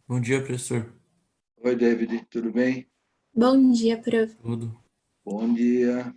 Bom dia, professor. Oi, David, tudo bem? Bom dia, prof. Tudo. Bom dia.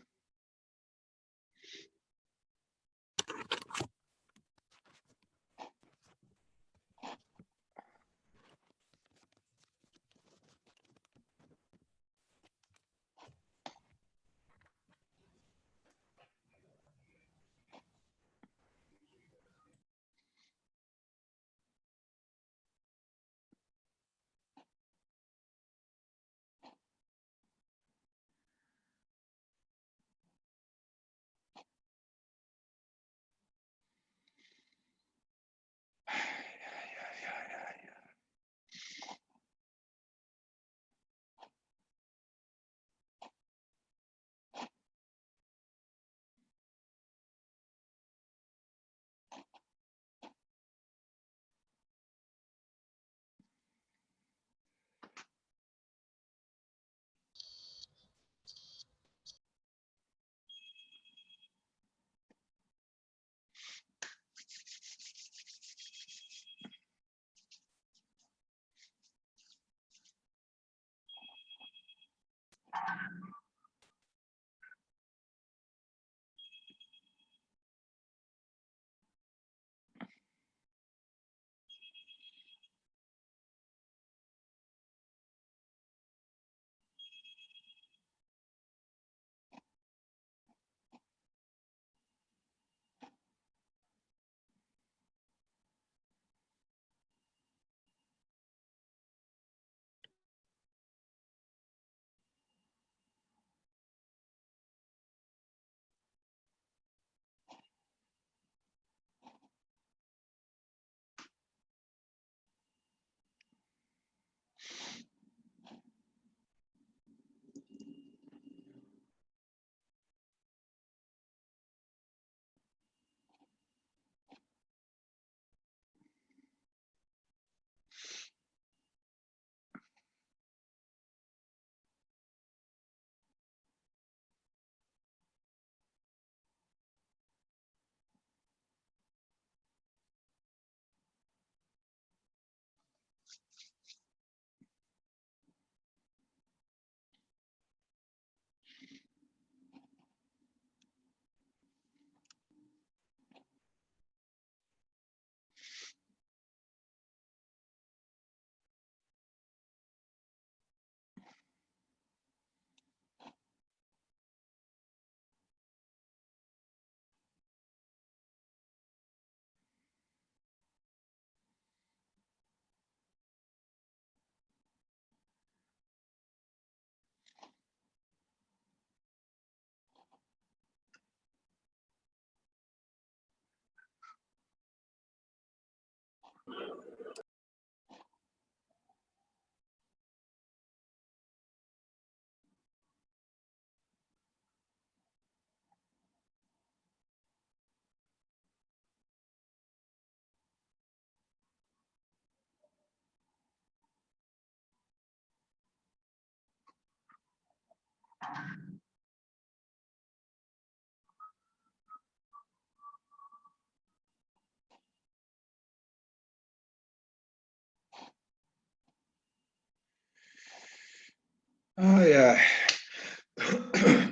Ai, ai.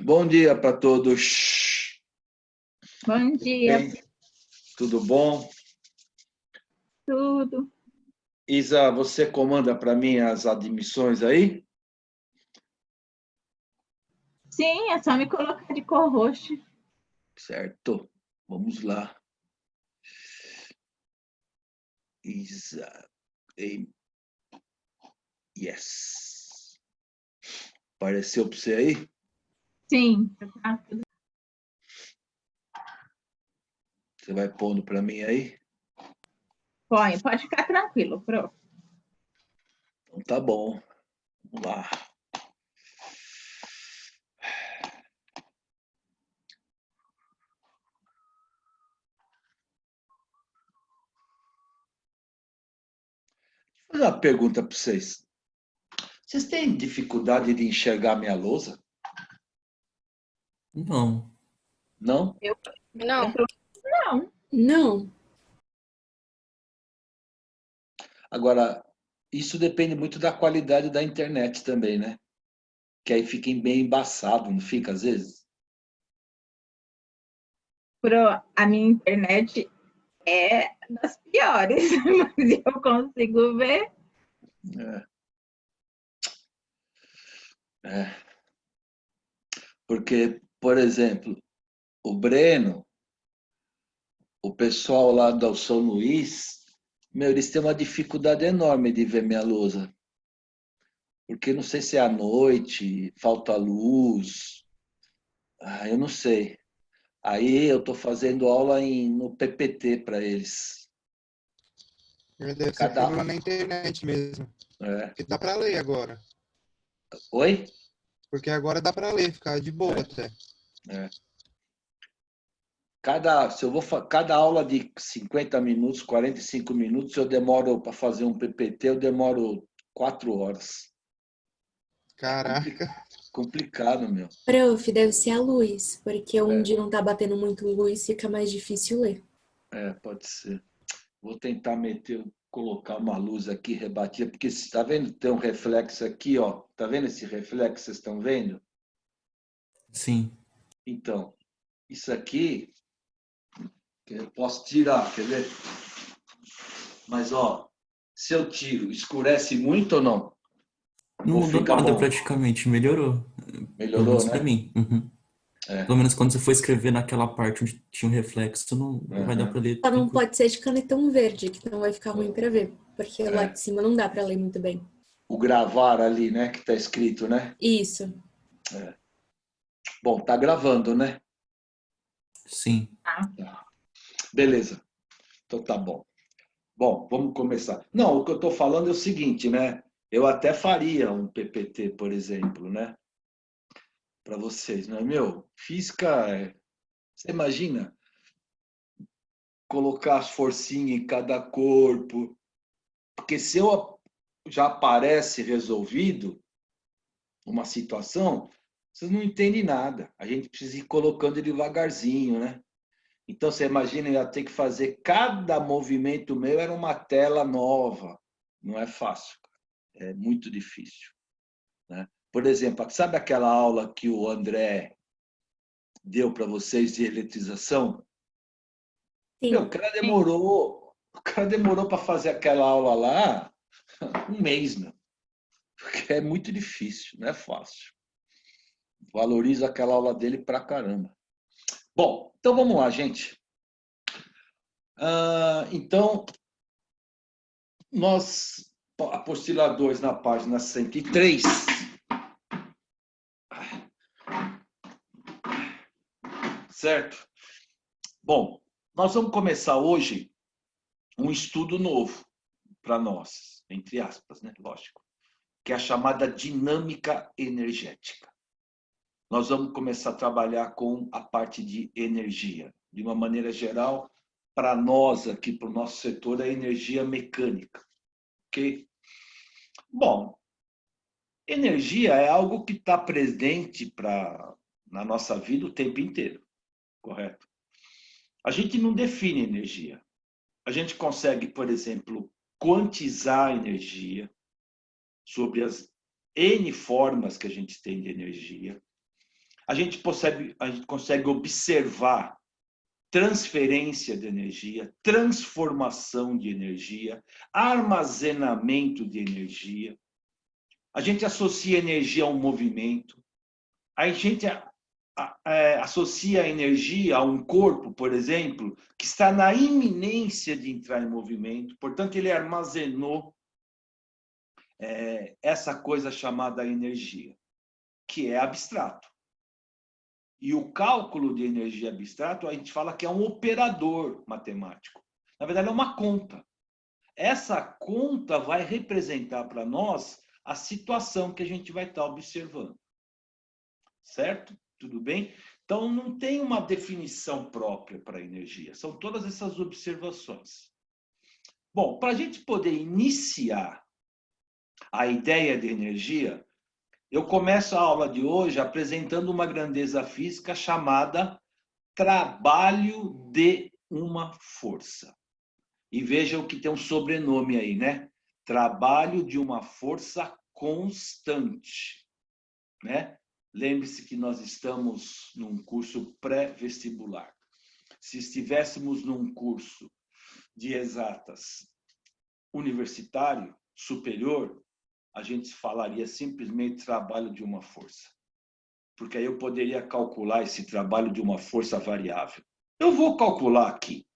Bom dia para todos. Bom dia. Bem, tudo bom? Tudo. Isa, você comanda para mim as admissões aí? Sim, é só me colocar de co-host. Certo. Vamos lá. Isa. Yes. Apareceu para você aí? Sim. Tá. Você vai pondo para mim aí? Pode ficar tranquilo, prof. Então tá bom. Vamos lá. Vou fazer uma pergunta para vocês. Vocês têm dificuldade de enxergar minha lousa? Não. Não? Eu, Não. não. Não. Agora, isso depende muito da qualidade da internet também, né? Que aí fica bem embaçado, não fica às vezes? A minha internet é das piores, mas eu consigo ver. É. Porque, por exemplo, o Breno, o pessoal lá do São Luís, meu, eles têm uma dificuldade enorme de ver minha lousa. Porque não sei se é à noite, falta luz, eu não sei. Aí eu estou fazendo aula no PPT para eles. Deve ser Cada... problema na internet mesmo. É. Porque dá para ler agora. Oi? Porque agora dá para ler, ficar de boa até. É. Cada aula de 50 minutos, 45 minutos, eu demoro para fazer um PPT, eu demoro 4 horas. Caraca. Complicado, meu. Prof, deve ser a luz, porque É. onde não tá batendo muito luz fica mais difícil ler. Pode ser. Vou tentar colocar uma luz aqui rebatida, porque você está vendo? Tem um reflexo aqui, ó. Tá vendo esse reflexo que vocês estão vendo? Sim. Então, isso aqui eu posso tirar, quer ver? Mas, ó, se eu tiro, escurece muito ou não? Não Ou mudou fica nada bom? praticamente, melhorou. Pelo Melhorou, menos né? pra mim. Uhum. É. Pelo menos quando você for escrever naquela parte onde tinha um reflexo, não vai dar pra ler Só não tranquilo. pode ser de canetão verde, que não vai ficar ruim pra ver. Porque lá de cima não dá pra ler muito bem. O gravar ali, né? Que tá escrito, né? Isso. Bom, tá gravando, né? Sim. Beleza. Então tá bom. Bom, vamos começar. Não, o que eu estou falando é o seguinte, né? Eu até faria um PPT, por exemplo, né? Para vocês, não é meu? Física, você imagina colocar as forcinhas em cada corpo, porque se eu já aparece resolvido uma situação, vocês não entendem nada. A gente precisa ir colocando devagarzinho, né? Então, você imagina, eu ia ter que fazer cada movimento meu, era uma tela nova. Não é fácil, é muito difícil, né? Por exemplo, sabe aquela aula que o André deu para vocês de eletrização? Sim. Meu, o cara demorou para fazer aquela aula lá um mês, meu. Porque é muito difícil, não é fácil. Valorizo aquela aula dele pra caramba. Bom, então vamos lá, gente. Então, nós, apostila 2 na página 103. Certo? Bom, nós vamos começar hoje um estudo novo para nós, entre aspas, né? Lógico, que é a chamada dinâmica energética. Nós vamos começar a trabalhar com a parte de energia. De uma maneira geral, para nós aqui, para o nosso setor, a energia mecânica. Ok? Bom, energia é algo que está presente na nossa vida o tempo inteiro, correto? A gente não define energia. A gente consegue, por exemplo, quantizar a energia sobre as N formas que a gente tem de energia. A gente consegue observar transferência de energia, transformação de energia, armazenamento de energia. A gente associa energia a um movimento. A gente associa a energia a um corpo, por exemplo, que está na iminência de entrar em movimento. Portanto, ele armazenou essa coisa chamada energia, que é abstrato. E o cálculo de energia abstrato, a gente fala que é um operador matemático. Na verdade, é uma conta. Essa conta vai representar para nós a situação que a gente vai estar observando. Certo? Tudo bem? Então, não tem uma definição própria para a energia. São todas essas observações. Bom, para a gente poder iniciar a ideia de energia, eu começo a aula de hoje apresentando uma grandeza física chamada trabalho de uma força. E vejam que tem um sobrenome aí, né? Trabalho de uma força constante, né? Lembre-se que nós estamos num curso pré-vestibular. Se estivéssemos num curso de exatas universitário, superior, a gente falaria simplesmente trabalho de uma força. Porque aí eu poderia calcular esse trabalho de uma força variável. Eu vou calcular aqui,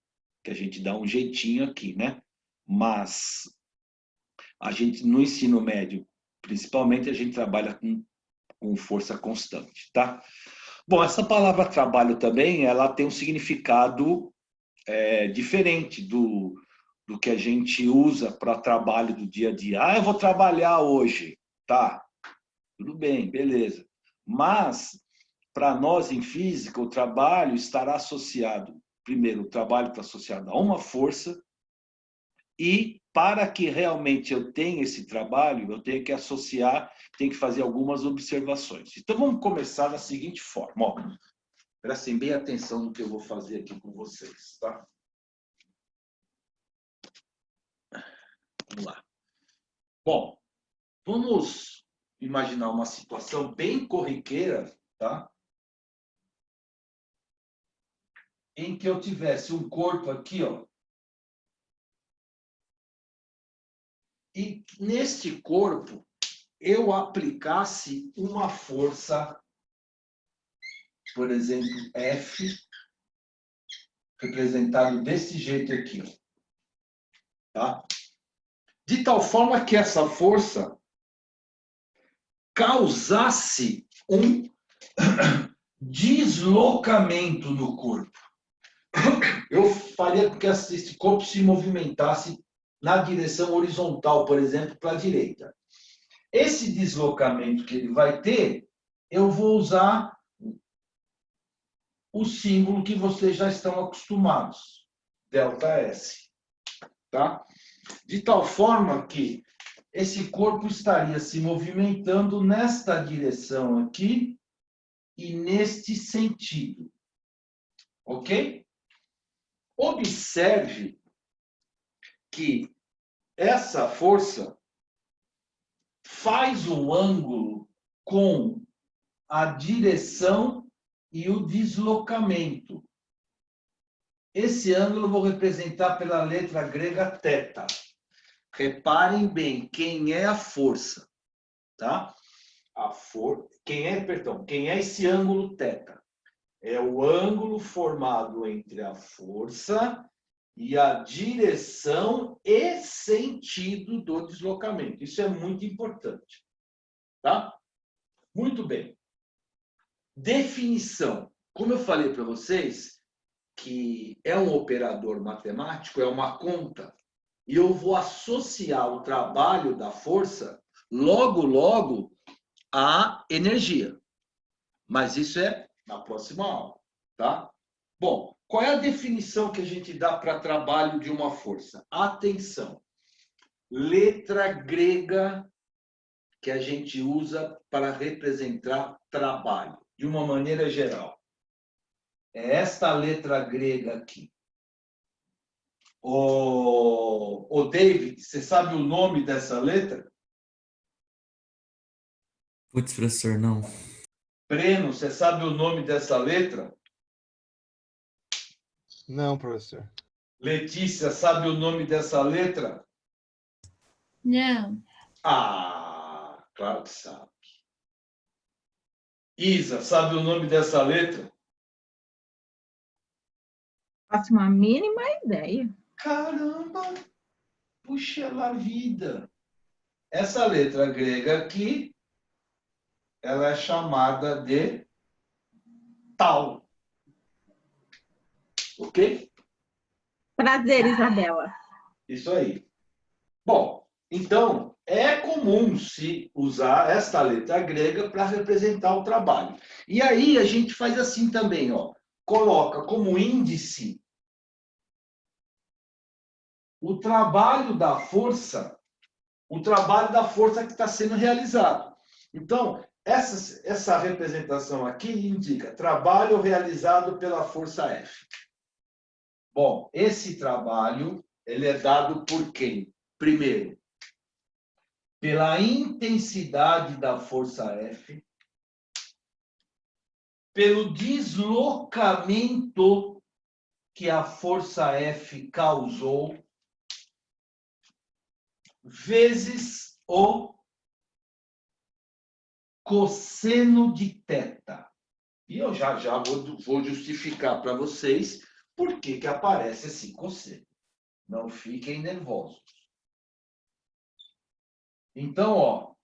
que a gente dá um jeitinho aqui, né? Mas a gente, no ensino médio, principalmente, a gente trabalha com força constante, tá? Bom, essa palavra trabalho também, ela tem um significado diferente do que a gente usa para trabalho do dia a dia. Ah, eu vou trabalhar hoje. Tá, tudo bem, beleza. Mas, para nós em física, o trabalho estará associado, primeiro, o trabalho está associado a uma força, e para que realmente eu tenha esse trabalho, eu tenho que associar, tenho que fazer algumas observações. Então, vamos começar da seguinte forma. Ó, prestem bem atenção no que eu vou fazer aqui com vocês, tá? Vamos lá. Bom, vamos imaginar uma situação bem corriqueira, tá? Em que eu tivesse um corpo aqui, ó. E neste corpo eu aplicasse uma força, por exemplo, F, representado desse jeito aqui, ó. Tá? De tal forma que essa força causasse um deslocamento no corpo. Eu faria com que esse corpo se movimentasse na direção horizontal, por exemplo, para a direita. Esse deslocamento que ele vai ter, eu vou usar o símbolo que vocês já estão acostumados, ΔS. Tá? De tal forma que esse corpo estaria se movimentando nesta direção aqui e neste sentido. Ok? Observe que essa força faz o ângulo com a direção e o deslocamento. Esse ângulo eu vou representar pela letra grega θ. Reparem bem, quem é a força, tá? Quem é esse ângulo θ? É o ângulo formado entre a força e a direção e sentido do deslocamento. Isso é muito importante, tá? Muito bem. Definição. Como eu falei para vocês, que é um operador matemático, é uma conta, e eu vou associar o trabalho da força logo à energia. Mas isso é na próxima aula, tá? Bom, qual é a definição que a gente dá para trabalho de uma força? Atenção. Letra grega que a gente usa para representar trabalho, de uma maneira geral. É esta letra grega aqui. Ô David, você sabe o nome dessa letra? Putz, professor, não. Breno, você sabe o nome dessa letra? Não, professor. Letícia, sabe o nome dessa letra? Não. Ah, claro que sabe. Isa, sabe o nome dessa letra? Faço uma mínima ideia. Caramba! Puxa lá vida! Essa letra grega aqui, ela é chamada de tal. Ok? Prazer, Isabela. Isso aí. Bom, então, é comum se usar esta letra grega para representar o trabalho. E aí a gente faz assim também, ó. Coloca como índice o trabalho da força o trabalho da força que está sendo realizado. Então, essa representação aqui indica trabalho realizado pela força F. Bom, esse trabalho ele é dado por quem? Primeiro, pela intensidade da força F, pelo deslocamento que a força F causou, vezes o cosseno de θ. E eu já vou justificar para vocês por que aparece esse cosseno. Não fiquem nervosos. Então,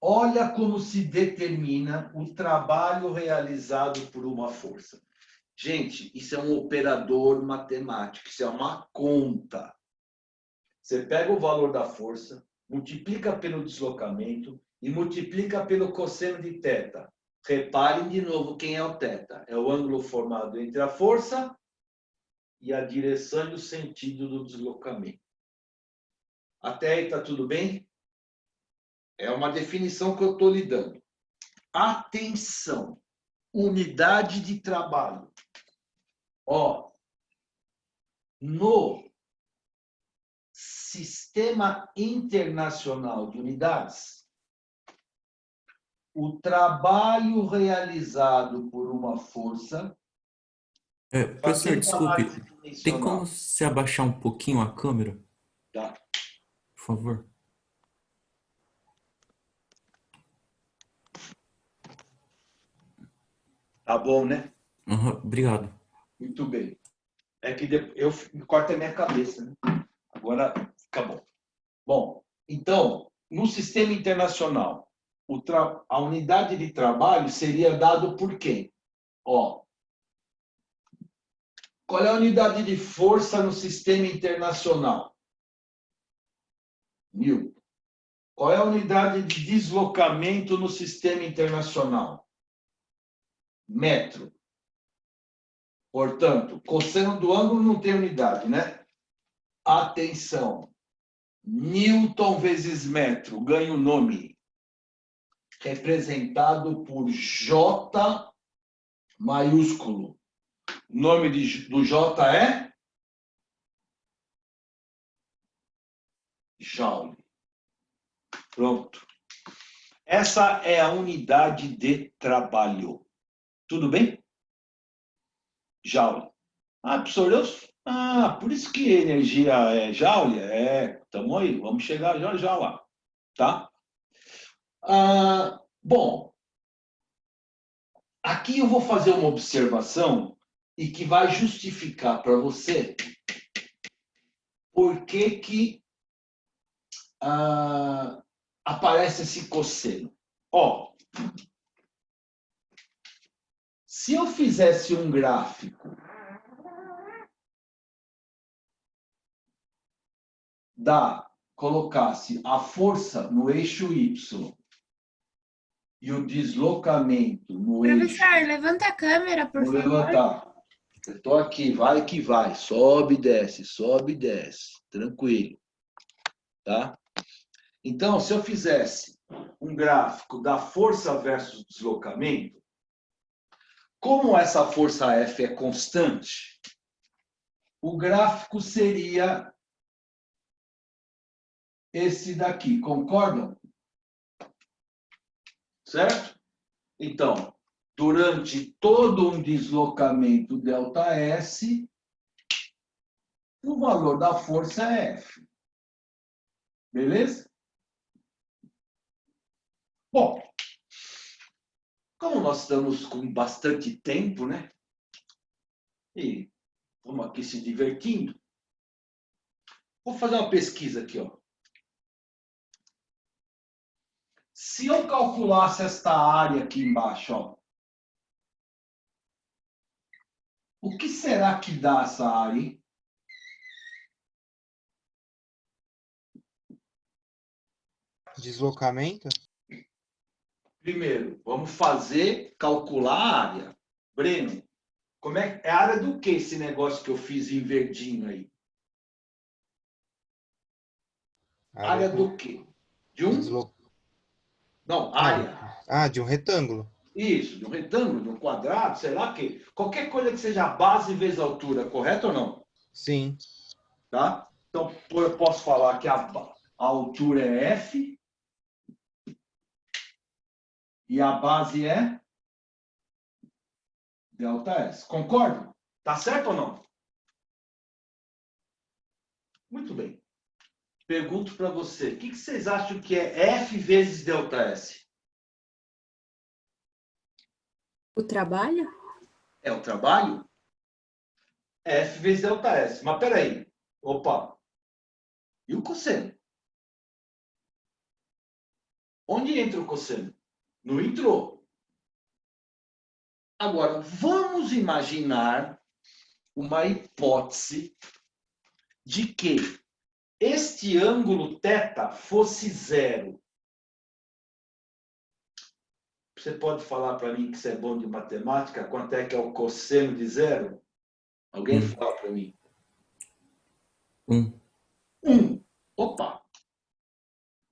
olha como se determina o trabalho realizado por uma força. Gente, isso é um operador matemático, isso é uma conta. Você pega o valor da força, multiplica pelo deslocamento e multiplica pelo cosseno de θ. Reparem de novo quem é o θ. É o ângulo formado entre a força e a direção e o sentido do deslocamento. Até aí está tudo bem? É uma definição que eu estou lhe dando. Atenção! Unidade de trabalho. No Sistema Internacional de Unidades, o trabalho realizado por uma força... Professor, desculpe, tem como se abaixar um pouquinho a câmera? Tá. Por favor. Tá bom, né? Obrigado. Muito bem. É que eu corto a minha cabeça, né? Agora fica bom. Bom, então, no sistema internacional, a unidade de trabalho seria dado por quem? Qual é a unidade de força no sistema internacional? Newton. Qual é a unidade de deslocamento no sistema internacional? Metro. Portanto, cosseno do ângulo não tem unidade, né? Atenção. Newton vezes metro ganha o nome representado por J maiúsculo. O nome do J é? Joule. Pronto. Essa é a unidade de trabalho. Tudo bem? Joule. Professor, por isso que energia é Joule? Estamos aí, vamos chegar já lá. Tá? Bom, aqui eu vou fazer uma observação e que vai justificar para você por que aparece esse cosseno. Se eu fizesse um gráfico colocasse a força no eixo Y e o deslocamento no eixo... Professor, levanta a câmera, por Vou favor. levantar. Eu estou aqui, vai que vai. Sobe e desce, tranquilo. Tá? Então, se eu fizesse um gráfico da força versus deslocamento, como essa força F é constante, o gráfico seria esse daqui, concordam? Certo? Então, durante todo um deslocamento ΔS, o valor da força é F. Beleza? Bom, como nós estamos com bastante tempo, né? E estamos aqui se divertindo, vou fazer uma pesquisa aqui, Se eu calculasse esta área aqui embaixo, o que será que dá essa área, hein? Deslocamento? Primeiro, vamos calcular a área. Breno, é a área do que esse negócio que eu fiz em verdinho aí? Área do quê? De um? Deslo- Não, Não. área. Ah, de um retângulo. Isso, de um retângulo, de um quadrado, sei lá que. Qualquer coisa que seja a base vezes a altura, correto ou não? Sim. Tá? Então, eu posso falar que a altura é F e a base é ΔS. Concordo? Tá certo ou não? Muito bem. Pergunto para você, o que vocês acham que é F vezes ΔS? O trabalho? É o trabalho? F vezes ΔS. Mas peraí. Opa. E o cosseno? Onde entra o cosseno? Não entrou. Agora, vamos imaginar uma hipótese de que este ângulo θ fosse zero. Você pode falar para mim que você é bom de matemática? Quanto é que é o cosseno de zero? Alguém fala para mim. 1. 1. Opa!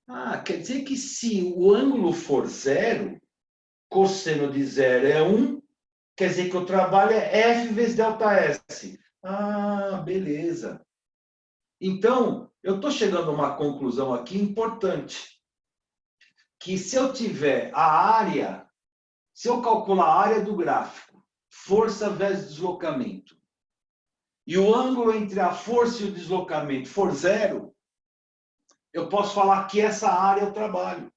Ah, quer dizer que se o ângulo for zero, cosseno de zero é 1, quer dizer que o trabalho é F vezes ΔS. Ah, beleza. Então, eu estou chegando a uma conclusão aqui importante. Que se eu tiver a área, se eu calcular a área do gráfico, força vezes deslocamento, e o ângulo entre a força e o deslocamento for zero, eu posso falar que essa área é o trabalho.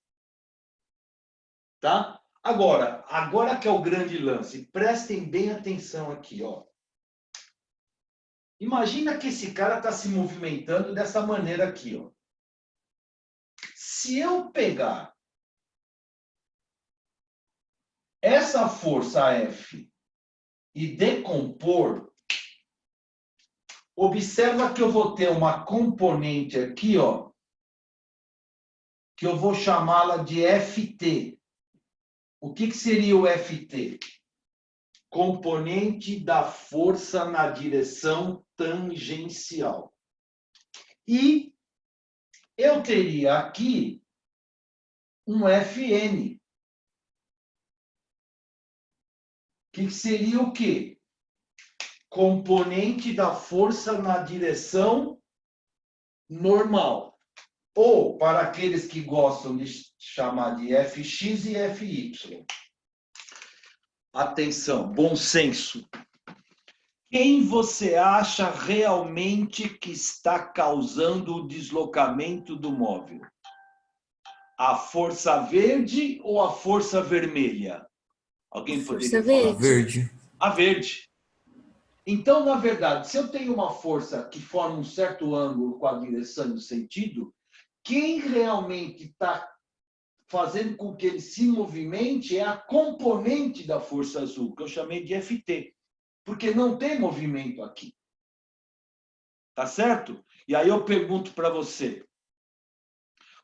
Tá? Agora que é o grande lance, prestem bem atenção aqui, ó. Imagina que esse cara está se movimentando dessa maneira aqui, ó. Se eu pegar essa força F e decompor, observa que eu vou ter uma componente aqui, ó, que eu vou chamá-la de FT. O que seria o FT? Componente da força na direção tangencial. E eu teria aqui um Fn. Que seria o quê? Componente da força na direção normal. Ou, para aqueles que gostam de chamar de Fx e Fy. Atenção, bom senso. Quem você acha realmente que está causando o deslocamento do móvel? A força verde ou a força vermelha? Alguém Força poderia falar? Verde. A verde. Então, na verdade, se eu tenho uma força que forma um certo ângulo com a direção e o sentido, quem realmente está fazendo com que ele se movimente é a componente da força azul, que eu chamei de Ft. Porque não tem movimento aqui. Tá certo? E aí eu pergunto para você,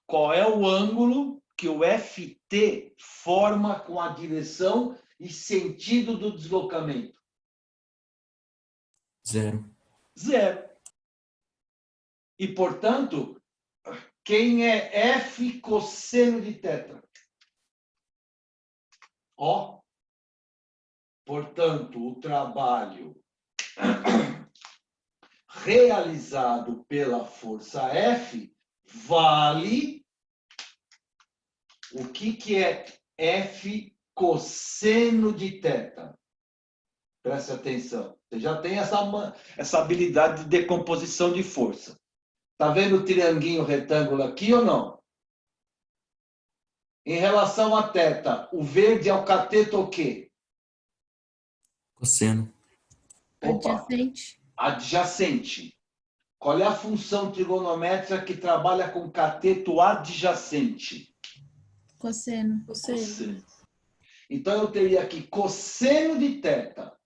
qual é o ângulo que o Ft forma com a direção e sentido do deslocamento? 0. Zero. E, portanto, quem é F cosseno de θ? Ó. Portanto, o trabalho realizado pela força F vale o que é F cosseno de θ. Preste atenção. Você já tem essa habilidade de decomposição de força. Está vendo o trianguinho retângulo aqui ou não? Em relação a θ, o verde é o cateto o quê? Cosseno. Opa, Adjacente. adjacente. Qual é a função trigonométrica que trabalha com cateto adjacente? Cosseno. Cosseno. Então, eu teria aqui cosseno de θ,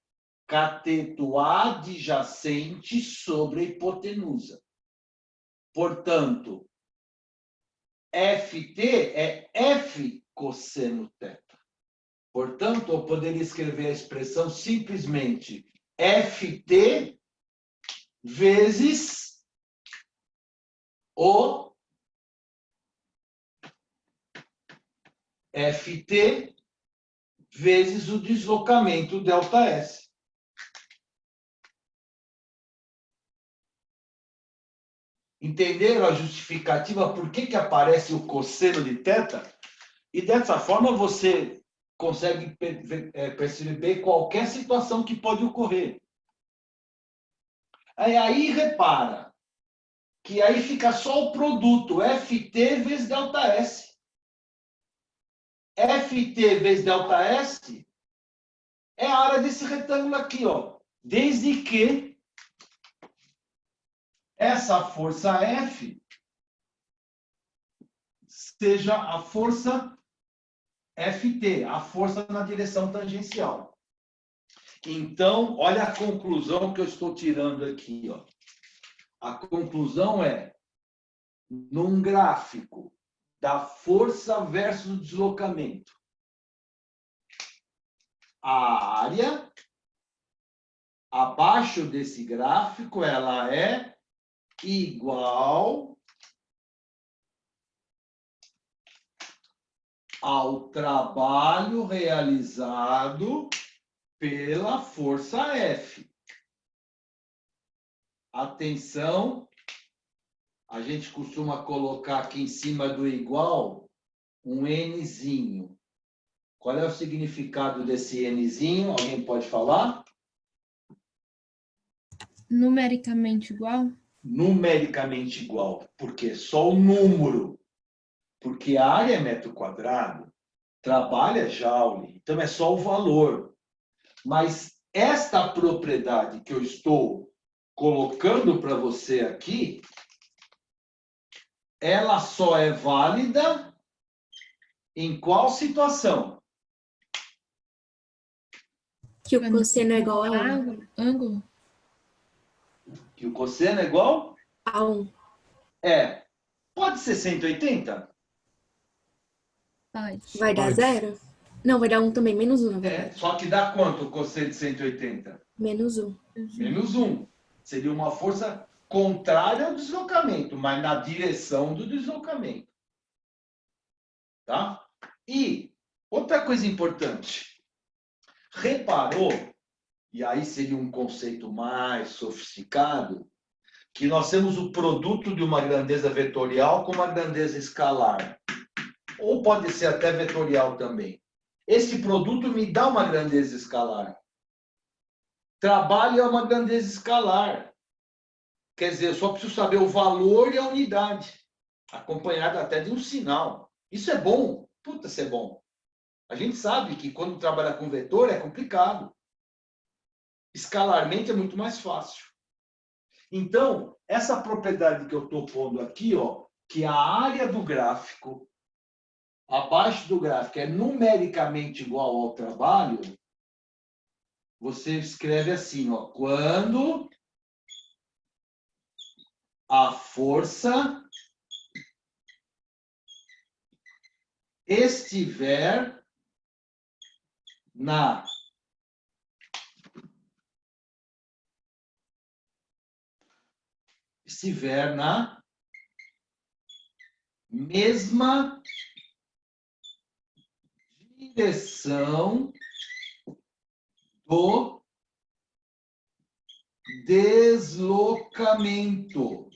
cateto adjacente sobre a hipotenusa. Portanto, Ft é F cosseno θ. Portanto, eu poderia escrever a expressão simplesmente Ft vezes o Ft vezes o deslocamento ΔS. Entenderam a justificativa por que aparece o cosseno de θ? E dessa forma você consegue perceber qualquer situação que pode ocorrer. Aí repara que aí fica só o produto Ft vezes ΔS. Ft vezes ΔS é a área desse retângulo aqui, ó. Desde que essa força F seja a força Ft, a força na direção tangencial. Então, olha a conclusão que eu estou tirando aqui, ó. A conclusão é, num gráfico da força versus deslocamento, a área abaixo desse gráfico ela é igual ao trabalho realizado pela força F. Atenção, a gente costuma colocar aqui em cima do igual um Nzinho. Qual é o significado desse Nzinho? Alguém pode falar? Numericamente igual? Numericamente igual. Por quê? Só o número. Porque a área é metro quadrado, trabalho é joule, então é só o valor. Mas esta propriedade que eu estou colocando para você aqui, ela só é válida em qual situação? Que o cosseno é igual a 1. Ângulo? Que o cosseno é igual? A 1. Pode ser 180? Pode. Vai dar Pode. 0? Não, vai dar 1 também. Menos 1, na verdade. Só que dá quanto o cosseno de 180? Menos 1. Menos 1. Seria uma força contrária ao deslocamento, mas na direção do deslocamento. Tá? E outra coisa importante. Reparou, e aí seria um conceito mais sofisticado, que nós temos o produto de uma grandeza vetorial com uma grandeza escalar. Ou pode ser até vetorial também. Esse produto me dá uma grandeza escalar. Trabalho é uma grandeza escalar. Quer dizer, eu só preciso saber o valor e a unidade, acompanhado até de um sinal. Isso é bom. Puta, isso é bom. A gente sabe que quando trabalha com vetor é complicado. Escalarmente é muito mais fácil. Então, essa propriedade que eu estou pondo aqui, ó, que a área do gráfico, abaixo do gráfico, é numericamente igual ao trabalho, você escreve assim, ó, quando a força estiver na mesma direção do deslocamento.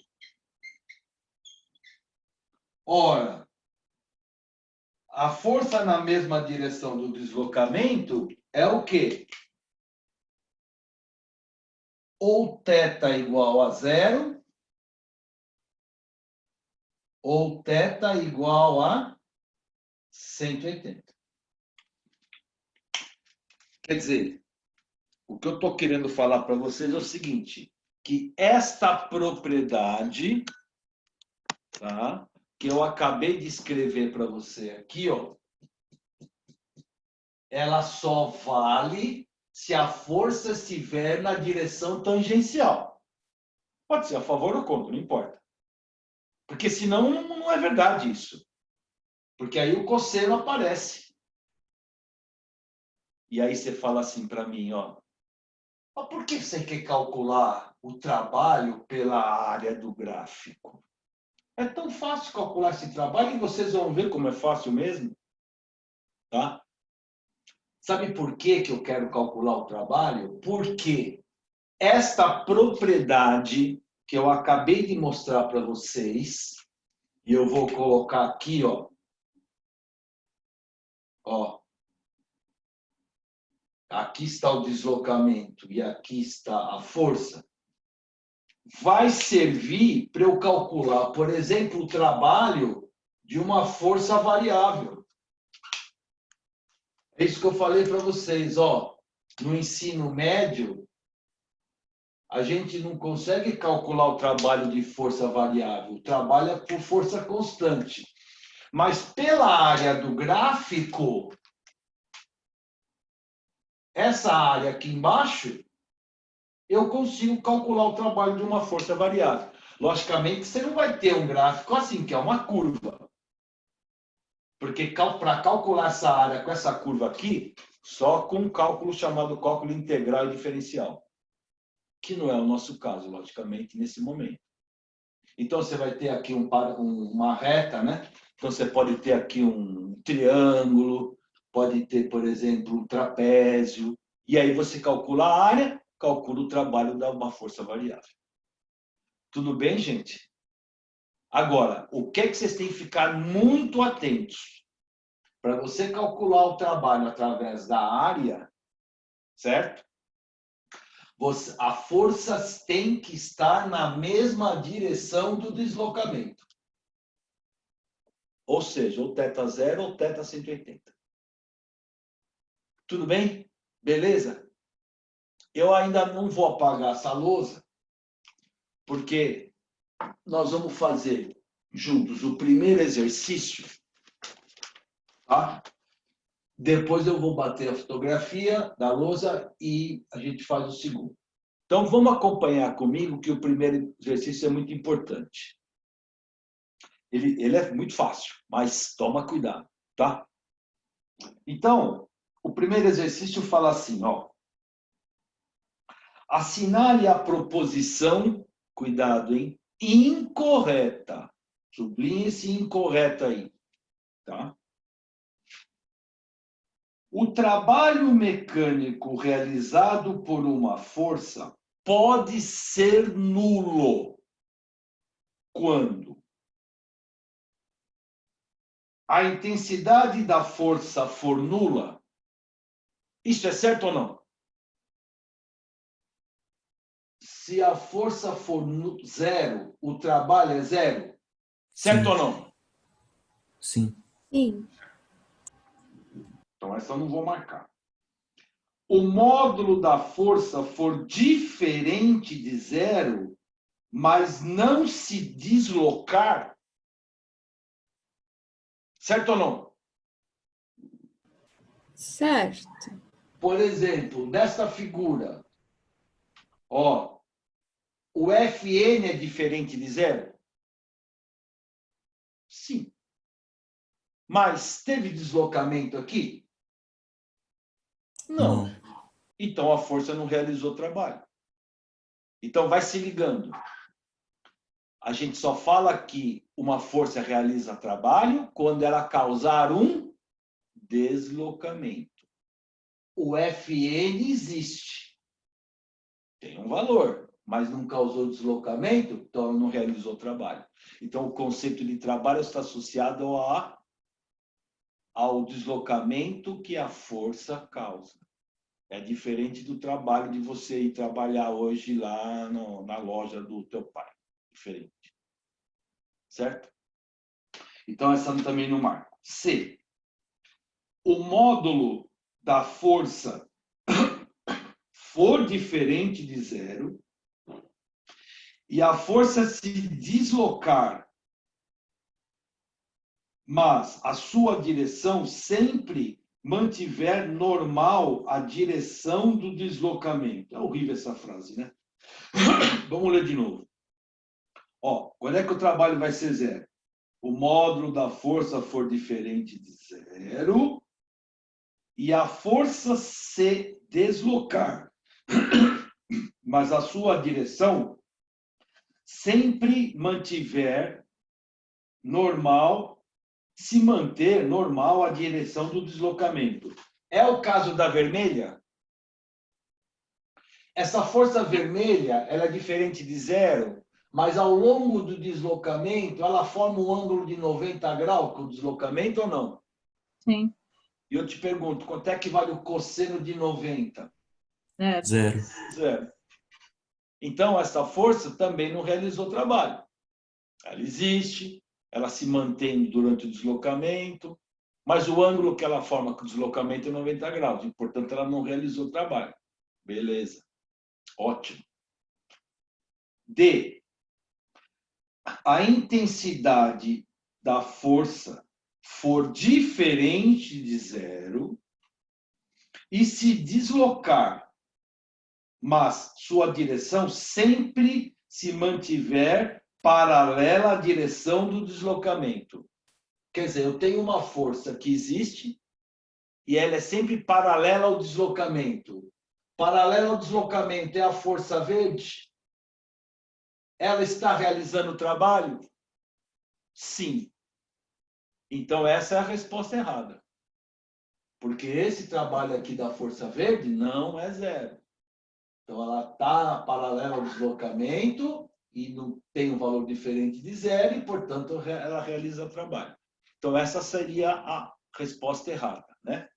Ora, a força na mesma direção do deslocamento é o quê? Ou θ igual a 0, ou θ igual a 180. Quer dizer, o que eu estou querendo falar para vocês é o seguinte, que esta propriedade, tá, que eu acabei de escrever para você aqui, ó, ela só vale se a força estiver na direção tangencial. Pode ser a favor ou contra, não importa. Porque senão não é verdade isso. Porque aí o cosseno aparece. E aí você fala assim para mim, ó, mas por que você quer calcular o trabalho pela área do gráfico? É tão fácil calcular esse trabalho e vocês vão ver como é fácil mesmo. Tá? Sabe por que eu quero calcular o trabalho? Porque esta propriedade que eu acabei de mostrar para vocês, e eu vou colocar aqui, ó. Aqui está o deslocamento e aqui está a força. Vai servir para eu calcular, por exemplo, o trabalho de uma força variável. É isso que eu falei para vocês, ó. No ensino médio, a gente não consegue calcular o trabalho de força variável, trabalha por força constante. Mas pela área do gráfico, essa área aqui embaixo, eu consigo calcular o trabalho de uma força variável. Logicamente, você não vai ter um gráfico assim, que é uma curva. Porque para calcular essa área com essa curva aqui, só com um cálculo chamado cálculo integral e diferencial. Que não é o nosso caso, logicamente, nesse momento. Então, você vai ter aqui uma reta, né? Então, você pode ter aqui um triângulo, pode ter, por exemplo, um trapézio. E aí você calcula a área, calcula o trabalho de uma força variável. Tudo bem, gente? Agora, o que é que vocês têm que ficar muito atentos? Para você calcular o trabalho através da área, certo? A força tem que estar na mesma direção do deslocamento. Ou seja, ou θ0 ou θ180. Tudo bem? Beleza? Eu ainda não vou apagar essa lousa, porque nós vamos fazer juntos o primeiro exercício, tá? Depois eu vou bater a fotografia da lousa e a gente faz o segundo. Então, vamos acompanhar comigo que o primeiro exercício é muito importante. Ele é muito fácil, mas toma cuidado, tá? Então, o primeiro exercício fala assim, ó. Assinale a proposição, cuidado, hein? Incorreta. Sublinhe esse incorreta aí, tá? O trabalho mecânico realizado por uma força pode ser nulo quando a intensidade da força for nula. Isso é certo ou não? Se a força for zero, o trabalho é zero. Certo ou não? Sim. Sim. Então, essa eu não vou marcar. O módulo da força for diferente de zero, mas não se deslocar. Certo ou não? Certo. Por exemplo, nesta figura, ó, o Fn é diferente de zero? Sim. Mas teve deslocamento aqui? Não. Então a força não realizou o trabalho. Então vai se ligando. A gente só fala que uma força realiza trabalho quando ela causar um deslocamento. O Fn existe. Tem um valor, mas não causou deslocamento, então ela não realizou trabalho. Então o conceito de trabalho está associado ao deslocamento que a força causa. É diferente do trabalho de você ir trabalhar hoje lá na loja do teu pai. Diferente. Certo? Então, essa também não marca. C. O módulo da força for diferente de zero e a força se deslocar, mas a sua direção sempre mantiver normal a direção do deslocamento. É horrível essa frase, né? Vamos ler de novo. Ó, quando é que o trabalho vai ser zero? O módulo da força for diferente de zero e a força se deslocar, mas a sua direção sempre mantiver normal se manter normal a direção do deslocamento. É o caso da vermelha? Essa força vermelha, ela é diferente de zero, mas ao longo do deslocamento, ela forma um ângulo de 90 graus com o deslocamento ou não? Sim. E eu te pergunto, quanto é que vale o cosseno de 90? Zero. Zero. Então, essa força também não realizou trabalho. Ela existe, ela se mantém durante o deslocamento, mas o ângulo que ela forma com o deslocamento é 90 graus, e, portanto, ela não realizou trabalho. Beleza. Ótimo. D. A intensidade da força for diferente de zero e se deslocar, mas sua direção sempre se mantiver paralela à direção do deslocamento. Quer dizer, eu tenho uma força que existe e ela é sempre paralela ao deslocamento. Paralela ao deslocamento é a força verde? Ela está realizando o trabalho? Sim. Então, essa é a resposta errada. Porque esse trabalho aqui da força verde não é zero. Então, ela está paralela ao deslocamento e não tem um valor diferente de zero e, portanto, ela realiza o trabalho. Então, essa seria a resposta errada, né?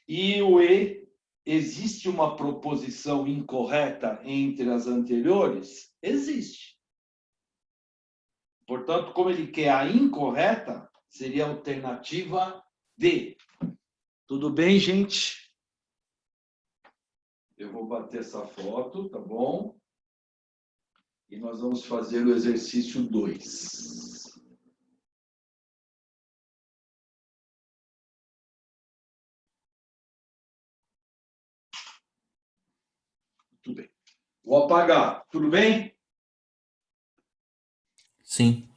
E o E, existe uma proposição incorreta entre as anteriores? Existe. Portanto, como ele quer a incorreta, seria a alternativa D. Tudo bem, gente? Eu vou bater essa foto, tá bom? E nós vamos fazer o exercício 2. Tudo bem. Vou apagar. Tudo bem? Sim.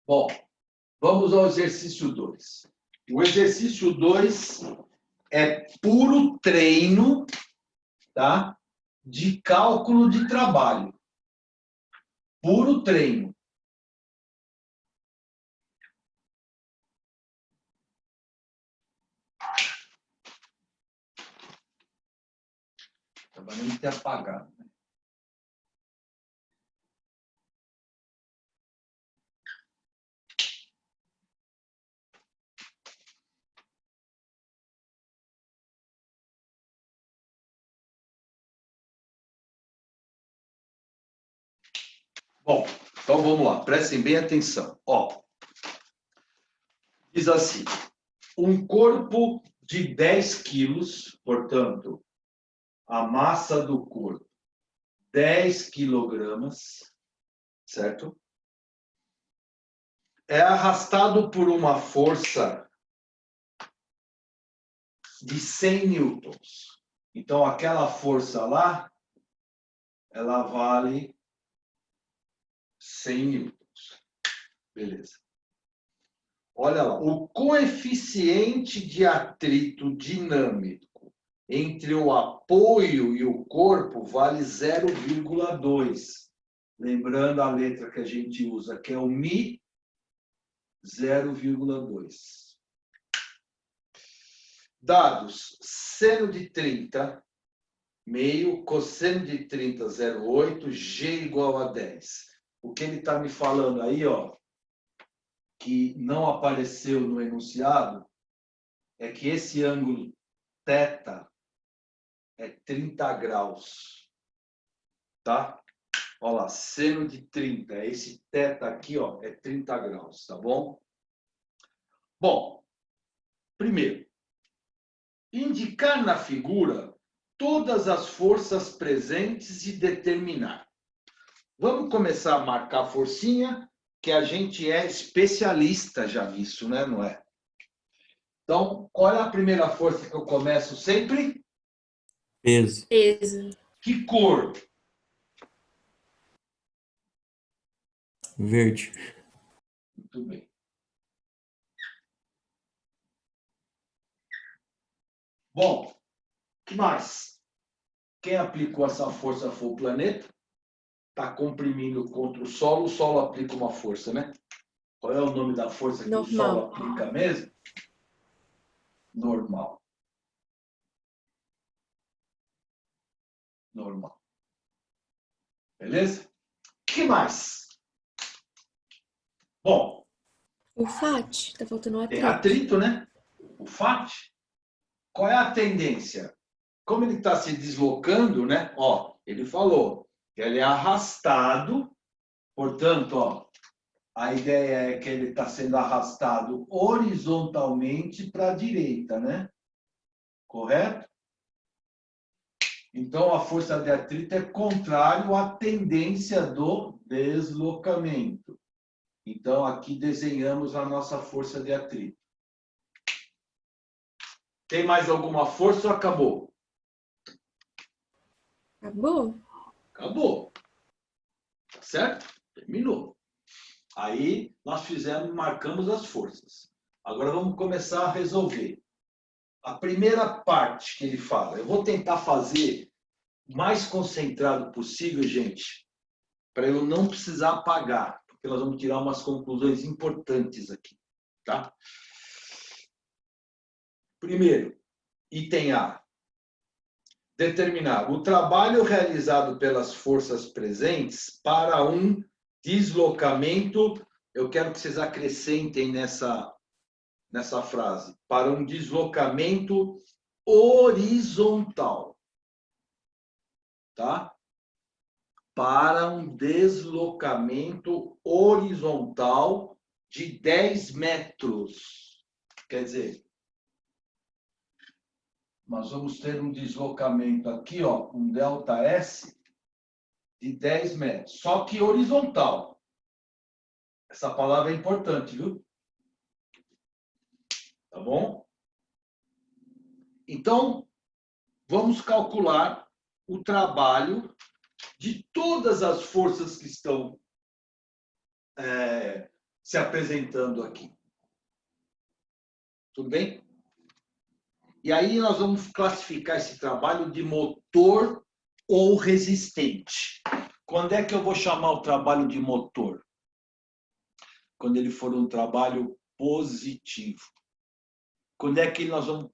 Bom, vamos ao exercício 2. O exercício 2 é puro treino, tá? De cálculo de trabalho. Puro treino. Estava nem ter apagado. Né? Bom, então vamos lá. Prestem bem atenção. Ó, diz assim, um corpo de 10 quilos, portanto, a massa do corpo, 10 quilogramas, certo? É arrastado por uma força de 100 newtons. Então, aquela força lá, ela vale 100 newtons. Beleza. Olha lá, o coeficiente de atrito dinâmico entre o apoio e o corpo vale 0,2. Lembrando a letra que a gente usa, que é o Mi, 0,2. Dados, seno de 30, meio, cosseno de 30, 0,8, G igual a 10. O que ele está me falando aí, ó, que não apareceu no enunciado, é que esse ângulo θ é 30 graus. Tá? Olha lá, seno de 30. Esse θ aqui, ó, é 30 graus, tá bom? Bom, primeiro, indicar na figura todas as forças presentes e determinar. Vamos começar a marcar a forcinha, que a gente é especialista já nisso, né? Não é? Então, qual é a primeira força que eu começo sempre? Peso. Peso. Que cor? Verde. Muito bem. Bom, o que mais? Quem aplicou essa força foi o planeta. Está comprimindo contra o solo aplica uma força, né? Qual é o nome da força que o solo Normal. aplica mesmo? Normal. Normal. Beleza? O que mais? Bom, O FAT, tá faltando o tem atrito. atrito, né? O FAT. Qual é a tendência? Como ele está se deslocando, né? Ó, ele falou que ele é arrastado, portanto, ó, a ideia é que ele está sendo arrastado horizontalmente para a direita, né? Correto? Então, a força de atrito é contrário à tendência do deslocamento. Então, aqui desenhamos a nossa força de atrito. Tem mais alguma força ou acabou? Acabou? Acabou. Tá certo? Terminou. Aí, nós marcamos as forças. Agora, vamos começar a resolver. A primeira parte que ele fala, eu vou tentar fazer o mais concentrado possível, gente, para eu não precisar apagar, porque nós vamos tirar umas conclusões importantes aqui, tá? Primeiro, item A. Determinar o trabalho realizado pelas forças presentes para um deslocamento. Eu quero que vocês acrescentem nessa frase. Para um deslocamento horizontal. Tá? Para um deslocamento horizontal de 10 metros. Quer dizer, nós vamos ter um deslocamento aqui, ó, um ΔS de 10 metros, só que horizontal. Essa palavra é importante, viu? Tá bom? Então, vamos calcular o trabalho de todas as forças que estão se apresentando aqui. Tudo bem? E aí nós vamos classificar esse trabalho de motor ou resistente. Quando é que eu vou chamar o trabalho de motor? Quando ele for um trabalho positivo. Quando é que nós vamos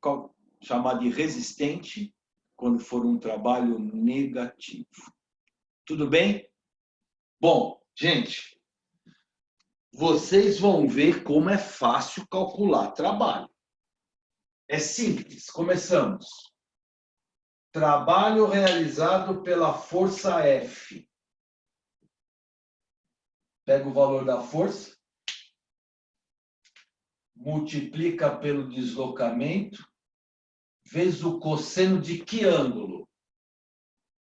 chamar de resistente? Quando for um trabalho negativo. Tudo bem? Bom, gente, vocês vão ver como é fácil calcular trabalho. É simples. Começamos. Trabalho realizado pela força F. Pega o valor da força, multiplica pelo deslocamento, vezes o cosseno de que ângulo?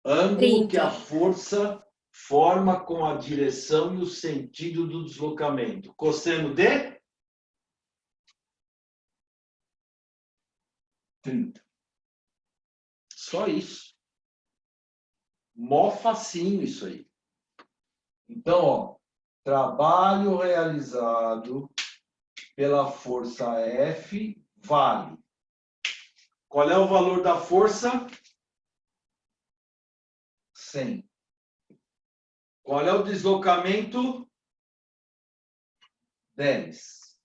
Ângulo que a 30. força forma com a direção e o sentido do deslocamento. Cosseno de 30. Só isso. Mó facinho isso aí. Então, ó, trabalho realizado pela força F vale. Qual é o valor da força? 100. Qual é o deslocamento? 10.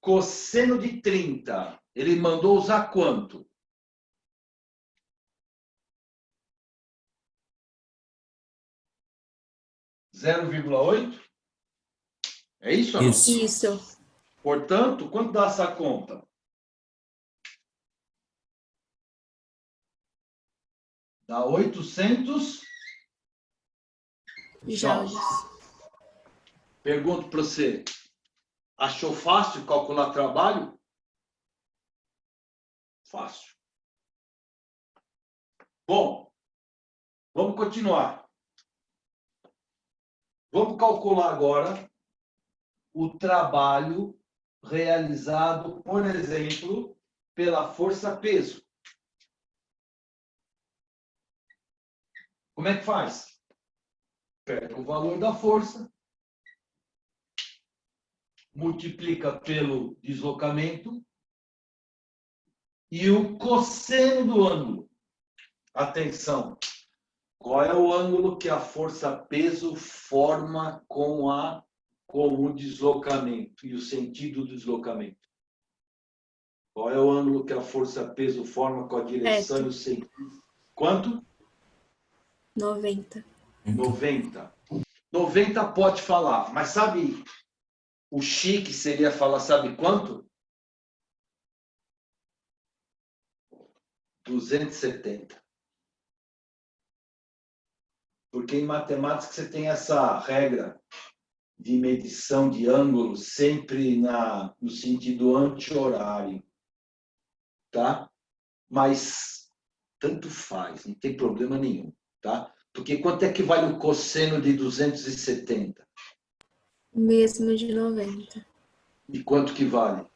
Cosseno de 30. Ele mandou usar quanto? 0,8? É isso ou não? Isso. Isso. Portanto, quanto dá essa conta? Dá 800 Joules. Pergunto para você, achou fácil calcular trabalho? Fácil. Bom, vamos continuar. Vamos calcular agora o trabalho realizado, por exemplo, pela força peso. Como é que faz? Pega o valor da força, multiplica pelo deslocamento e o cosseno do ângulo. Atenção! Qual é o ângulo que a força-peso forma com o deslocamento e o sentido do deslocamento? Qual é o ângulo que a força-peso forma com a direção e o sentido? Quanto? 90. 90. 90 pode falar, mas sabe, o chique seria falar, sabe quanto? 270. Porque em matemática você tem essa regra de medição de ângulo sempre no sentido anti-horário, tá? Mas tanto faz, não tem problema nenhum, tá? Porque quanto é que vale o cosseno de 270? Mesmo de 90. E quanto que vale?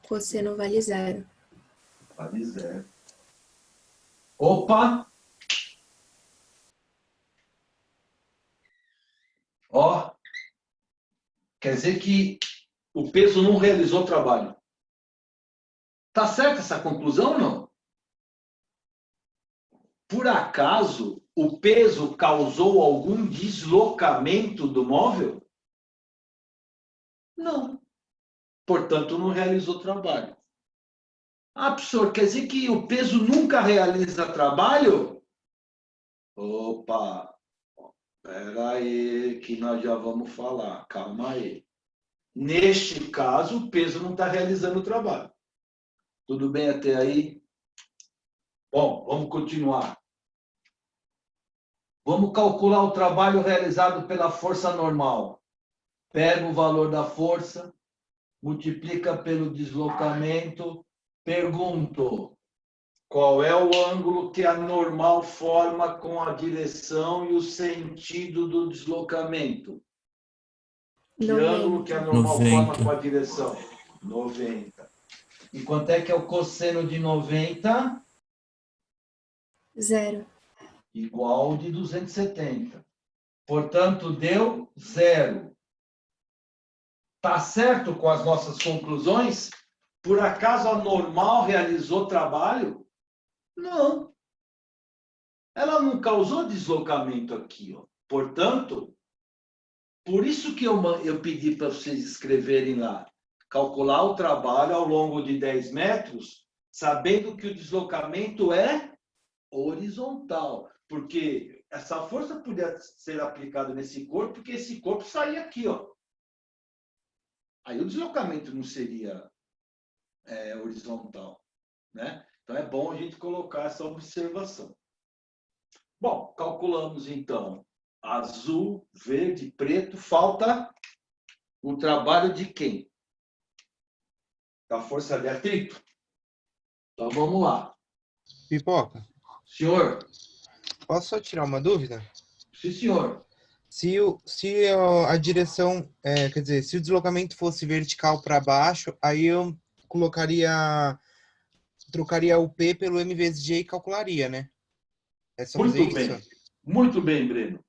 Cosseno vale 0. Vale 0. Opa! Ó, quer dizer que o peso não realizou o trabalho. Tá certa essa conclusão ou não? Por acaso, o peso causou algum deslocamento do móvel? Não. Portanto, não realizou trabalho. Ah, professor, quer dizer que o peso nunca realiza trabalho? Opa! Espera aí, que nós já vamos falar. Calma aí. Neste caso, o peso não está realizando o trabalho. Tudo bem até aí? Bom, vamos continuar. Vamos calcular o trabalho realizado pela força normal. Pega o valor da força, multiplica pelo deslocamento. Pergunto, qual é o ângulo que a normal forma com a direção e o sentido do deslocamento? Que ângulo que a normal 90. forma com a direção? 90. E quanto é que é o cosseno de 90? 0. Igual ao de 270. Portanto, deu 0. Tá certo com as nossas conclusões? Por acaso a normal realizou trabalho? Não. Ela não causou deslocamento aqui, ó. Portanto, por isso que eu pedi para vocês escreverem lá, calcular o trabalho ao longo de 10 metros, sabendo que o deslocamento é horizontal, porque essa força podia ser aplicada nesse corpo, porque esse corpo saía aqui, ó. Aí o deslocamento não seria horizontal, né? Então é bom a gente colocar essa observação. Bom, calculamos então azul, verde, preto. Falta o trabalho de quem? Da força de atrito. Então vamos lá. Pipoca, Senhor? posso só tirar uma dúvida? Sim, senhor. Se a direção, quer dizer, se o deslocamento fosse vertical para baixo, aí eu trocaria o P pelo M vezes G e calcularia, né? É só fazer Muito isso? bem. Muito bem, Breno.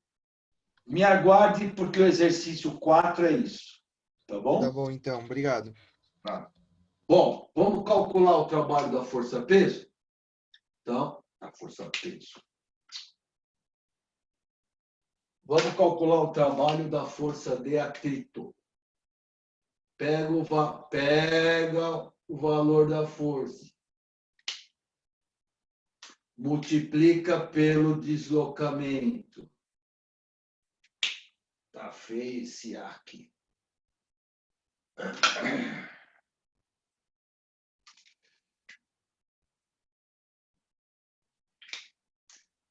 Me aguarde, porque o exercício 4 é isso. Tá bom? Tá bom, então. Obrigado. Tá. Bom, vamos calcular o trabalho da força-peso? Então, a força-peso. Vamos calcular o trabalho da força de atrito. Pega o valor da força. Multiplica pelo deslocamento. Tá feio esse ar aqui.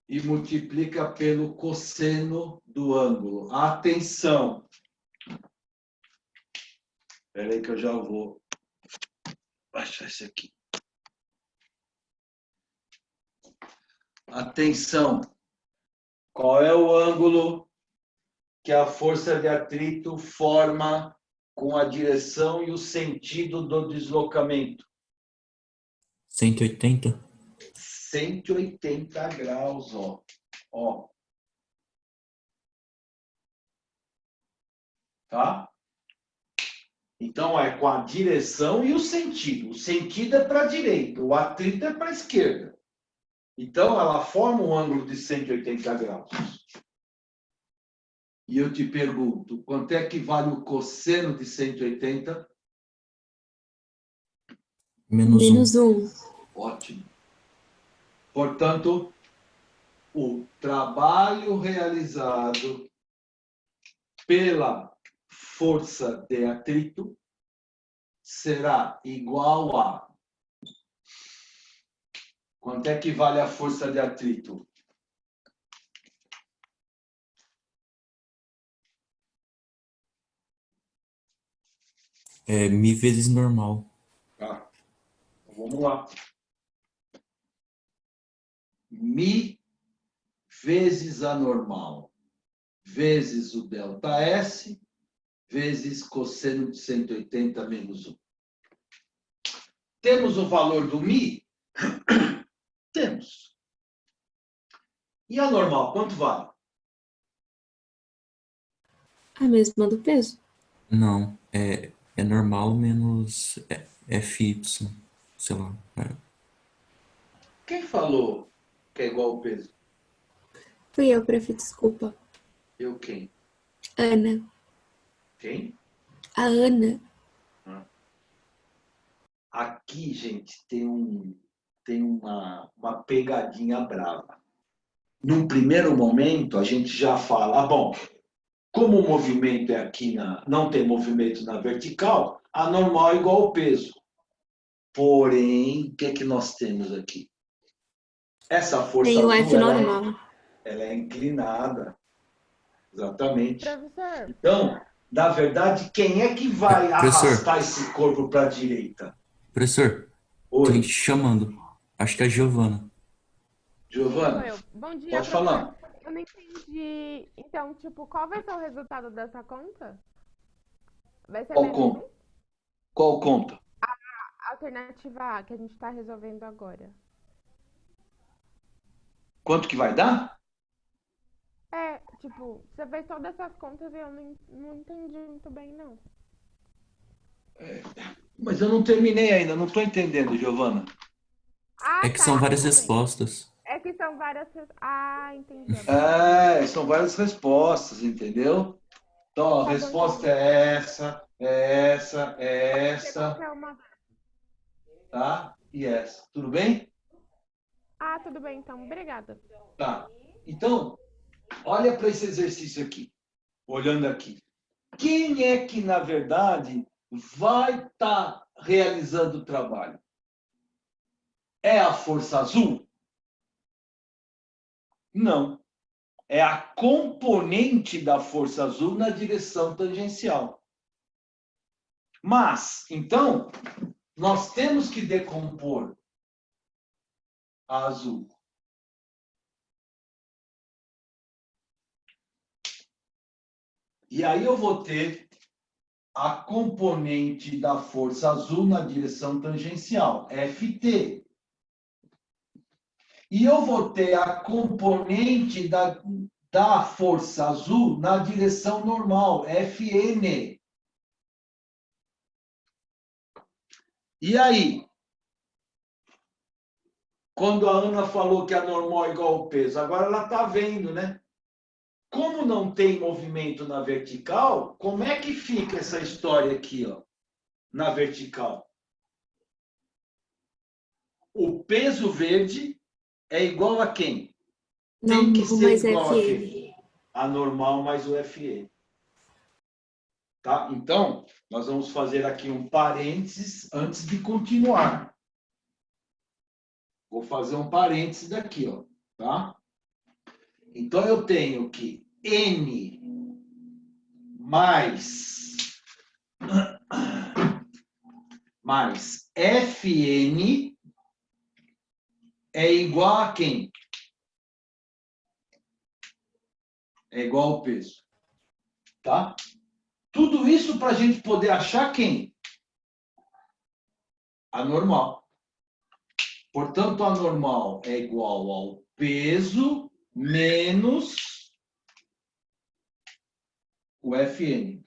E multiplica pelo cosseno do ângulo. Atenção! Espera aí que eu já vou baixar esse aqui. Atenção! Qual é o ângulo que a força de atrito forma com a direção e o sentido do deslocamento? 180? 180 graus, ó. Ó. Tá? Então, é com a direção e o sentido. O sentido é para a direita, o atrito é para a esquerda. Então, ela forma um ângulo de 180 graus. E eu te pergunto, quanto é que vale o cosseno de 180? Menos 1. -1. Ótimo. Portanto, o trabalho realizado pela força de atrito será igual a... Quanto é que vale a força de atrito? É μ vezes normal. Tá. Então, vamos lá. Mi vezes a normal, vezes o ΔS, vezes cosseno de 180 menos 1. Temos o valor do Mi? Temos. E a normal, quanto vale? A mesma do peso. Não, é normal menos FY, sei lá. Quem falou que é igual ao peso? Fui eu, prof, desculpa. Eu quem? Ana. Quem? A Ana. Aqui, gente, tem uma pegadinha brava. Num primeiro momento, a gente já fala, bom, como o movimento é aqui, não tem movimento na vertical, a normal é igual ao peso. Porém, o que é que nós temos aqui? Essa força Tem o azul, F normal. ela é inclinada. Exatamente. Professor, Então, na verdade, quem é que vai Professor. arrastar esse corpo para a direita? Professor, Oi, tem te chamando. Acho que é a Giovana. Giovana, sou eu. Bom dia, pode professor. falar. Eu não entendi. Então, tipo, qual vai ser o resultado dessa conta? Vai ser Qual menos conta? Qual conta? a alternativa A, que a gente está resolvendo agora. Quanto que vai dar? É, tipo, você fez todas essas contas e eu não entendi muito bem, não. Mas eu não terminei ainda, não estou entendendo, Giovana. Ah, É que tá, são várias tudo bem. respostas. É que são várias. Ah, entendi agora. São várias respostas, entendeu? Então, a Tá bom, resposta então. é essa, é essa, é Você essa, qualquer uma. tá? E essa. Tudo bem? Ah, tudo bem, então. Obrigada. Tá. Então, olha para esse exercício aqui, olhando aqui. Quem é que, na verdade, vai estar realizando o trabalho? É a força azul? Não. É a componente da força azul na direção tangencial. Mas, então, nós temos que decompor a azul. E aí eu vou ter a componente da força azul na direção tangencial, Ft. E eu vou ter a componente da força azul na direção normal, Fn. E aí? Quando a Ana falou que a normal é igual ao peso, agora ela está vendo, né? Como não tem movimento na vertical, como é que fica essa história aqui, ó, na vertical? O peso verde é igual a quem? Tem que Normal ser mais igual a FN. quem? A normal mais o Fe. Tá? Então, nós vamos fazer aqui um parênteses antes de continuar. Vou fazer um parênteses daqui, ó, tá? Então, eu tenho que N mais Fn é igual a quem? É igual ao peso. Tá? Tudo isso para a gente poder achar quem? A normal. Portanto, a normal é igual ao peso menos o Fn.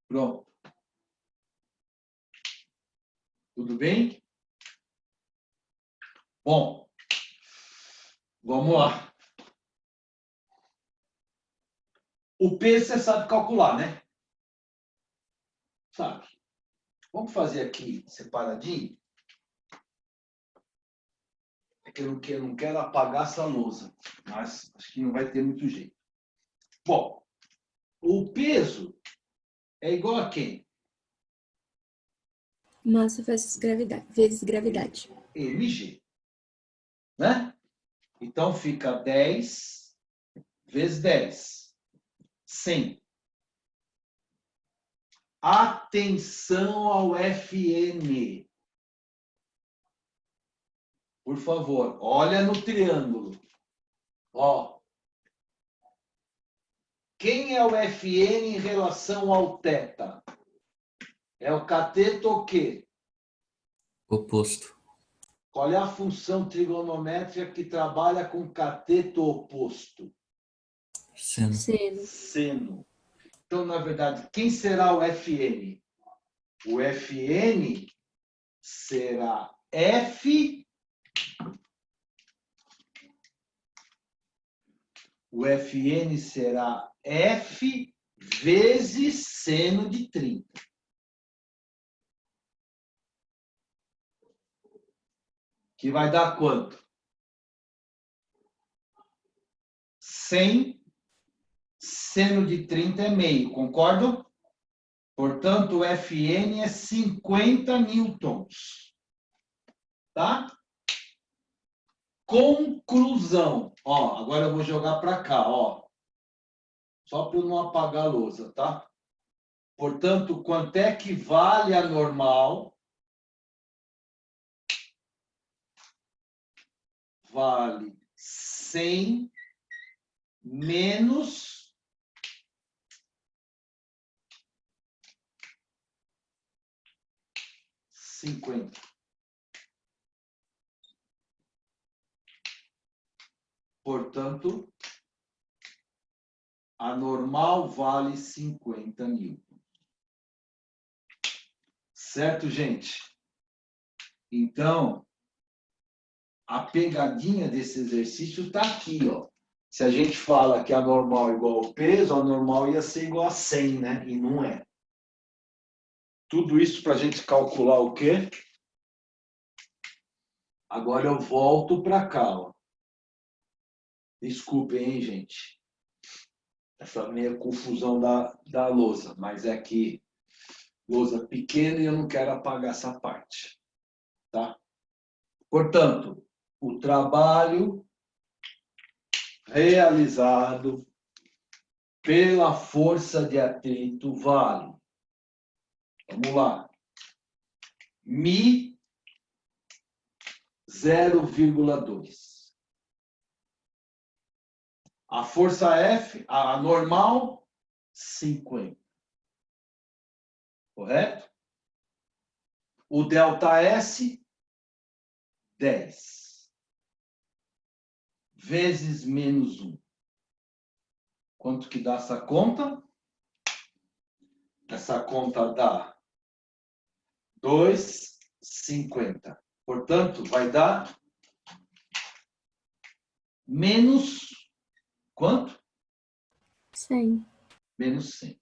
Pronto. Tudo bem? Bom, vamos lá. O peso você sabe calcular, né? Sabe? Vamos fazer aqui separadinho? É que eu não quero apagar essa lousa, mas acho que não vai ter muito jeito. Bom, o peso é igual a quem? Massa vezes gravidade. mg, né? Então fica 10 vezes 10, 100. Atenção ao Fn. Por favor, olha no triângulo. Ó. Quem é o Fn em relação ao θ? É o cateto o quê? Oposto. Qual é a função trigonométrica que trabalha com cateto oposto? Seno. Seno. Seno. Então, na verdade, quem será o Fn? O Fn será F. O Fn será F vezes seno de 30. Que vai dar quanto? 100 seno de 30 é meio, concordo? Portanto, o Fn é 50 newtons. Tá? Conclusão. Ó, agora eu vou jogar para cá, ó. Só para eu não apagar a lousa, tá? Portanto, quanto é que vale a normal? Vale 100 menos 50. Portanto, a normal vale 50 newtons. Certo, gente? Então, a pegadinha desse exercício está aqui, ó. Se a gente fala que a normal é igual ao peso, a normal ia ser igual a 100, né? E não é. Tudo isso para a gente calcular o quê? Agora eu volto para cá, ó. Desculpem, hein, gente? Essa meia confusão da lousa, mas é que lousa pequena e eu não quero apagar essa parte, tá? Portanto, o trabalho realizado pela força de atrito vale. Vamos lá. Mi 0,2. A força F, a normal, 50. Correto? O delta S, 10. Vezes menos 1. Quanto que dá essa conta? Essa conta dá 2,50. Portanto, vai dar menos quanto? 100. Menos 100.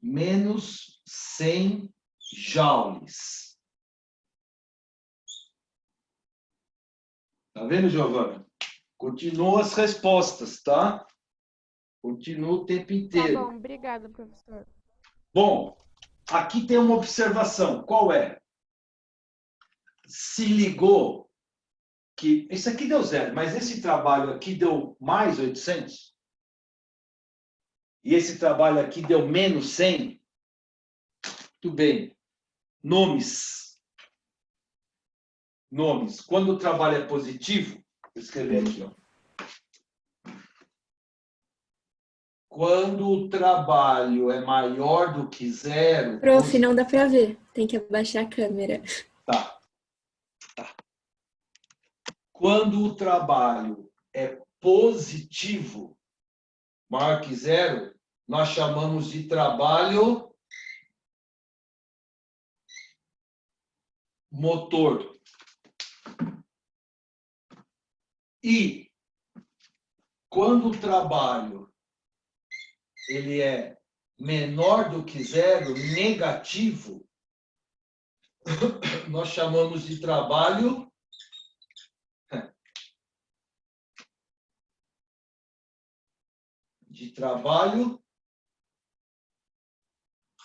Menos 100 joules. Tá vendo, Giovana? Continua as respostas, tá? Continua o tempo Tá inteiro. bom, obrigada, professor. Bom, aqui tem uma observação. Qual é? Se ligou que... Esse aqui deu 0, mas esse trabalho aqui deu mais 800? E esse trabalho aqui deu menos 100? Tudo bem. Nomes. Nomes. Quando o trabalho é positivo, vou escrever aqui, ó. Quando o trabalho é maior do que 0... Prof, não dá pra ver. Tem que abaixar a câmera. Tá. Quando o trabalho é positivo, maior que zero, nós chamamos de trabalho motor. E quando o trabalho ele é menor do que zero, negativo, nós chamamos de trabalho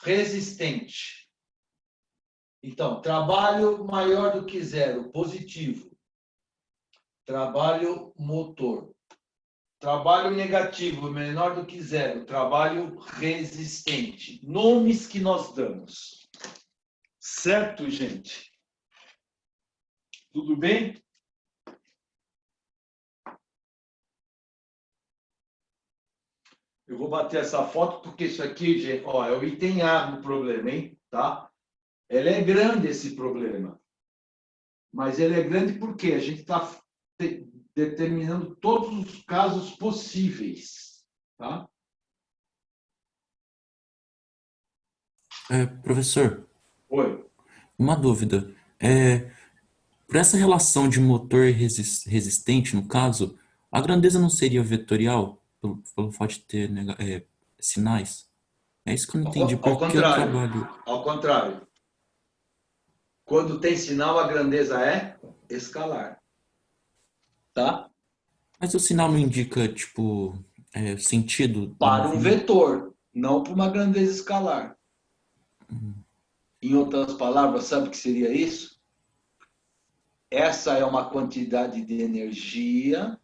resistente. Então, trabalho maior do que zero, positivo. Trabalho motor. Trabalho negativo, menor do que zero, trabalho resistente. Nomes que nós damos. Certo, gente? Tudo bem? Eu vou bater essa foto porque isso aqui, gente, ó, é o item A do problema, hein? Tá? Ele é grande, esse problema. Mas ele é grande porque a gente está determinando todos os casos possíveis. Tá? Professor, Oi. uma dúvida. Por essa relação de motor e resistente, no caso, a grandeza não seria vetorial, pelo fato de ter sinais? É isso que eu não entendi. Ao Por que eu contrário. trabalho? Ao contrário. Quando tem sinal, a grandeza é escalar. Tá? Mas o sinal não indica, tipo, sentido do Para um movimento? vetor, não para uma grandeza escalar. Em outras palavras, sabe o que seria isso? Essa é uma quantidade de energia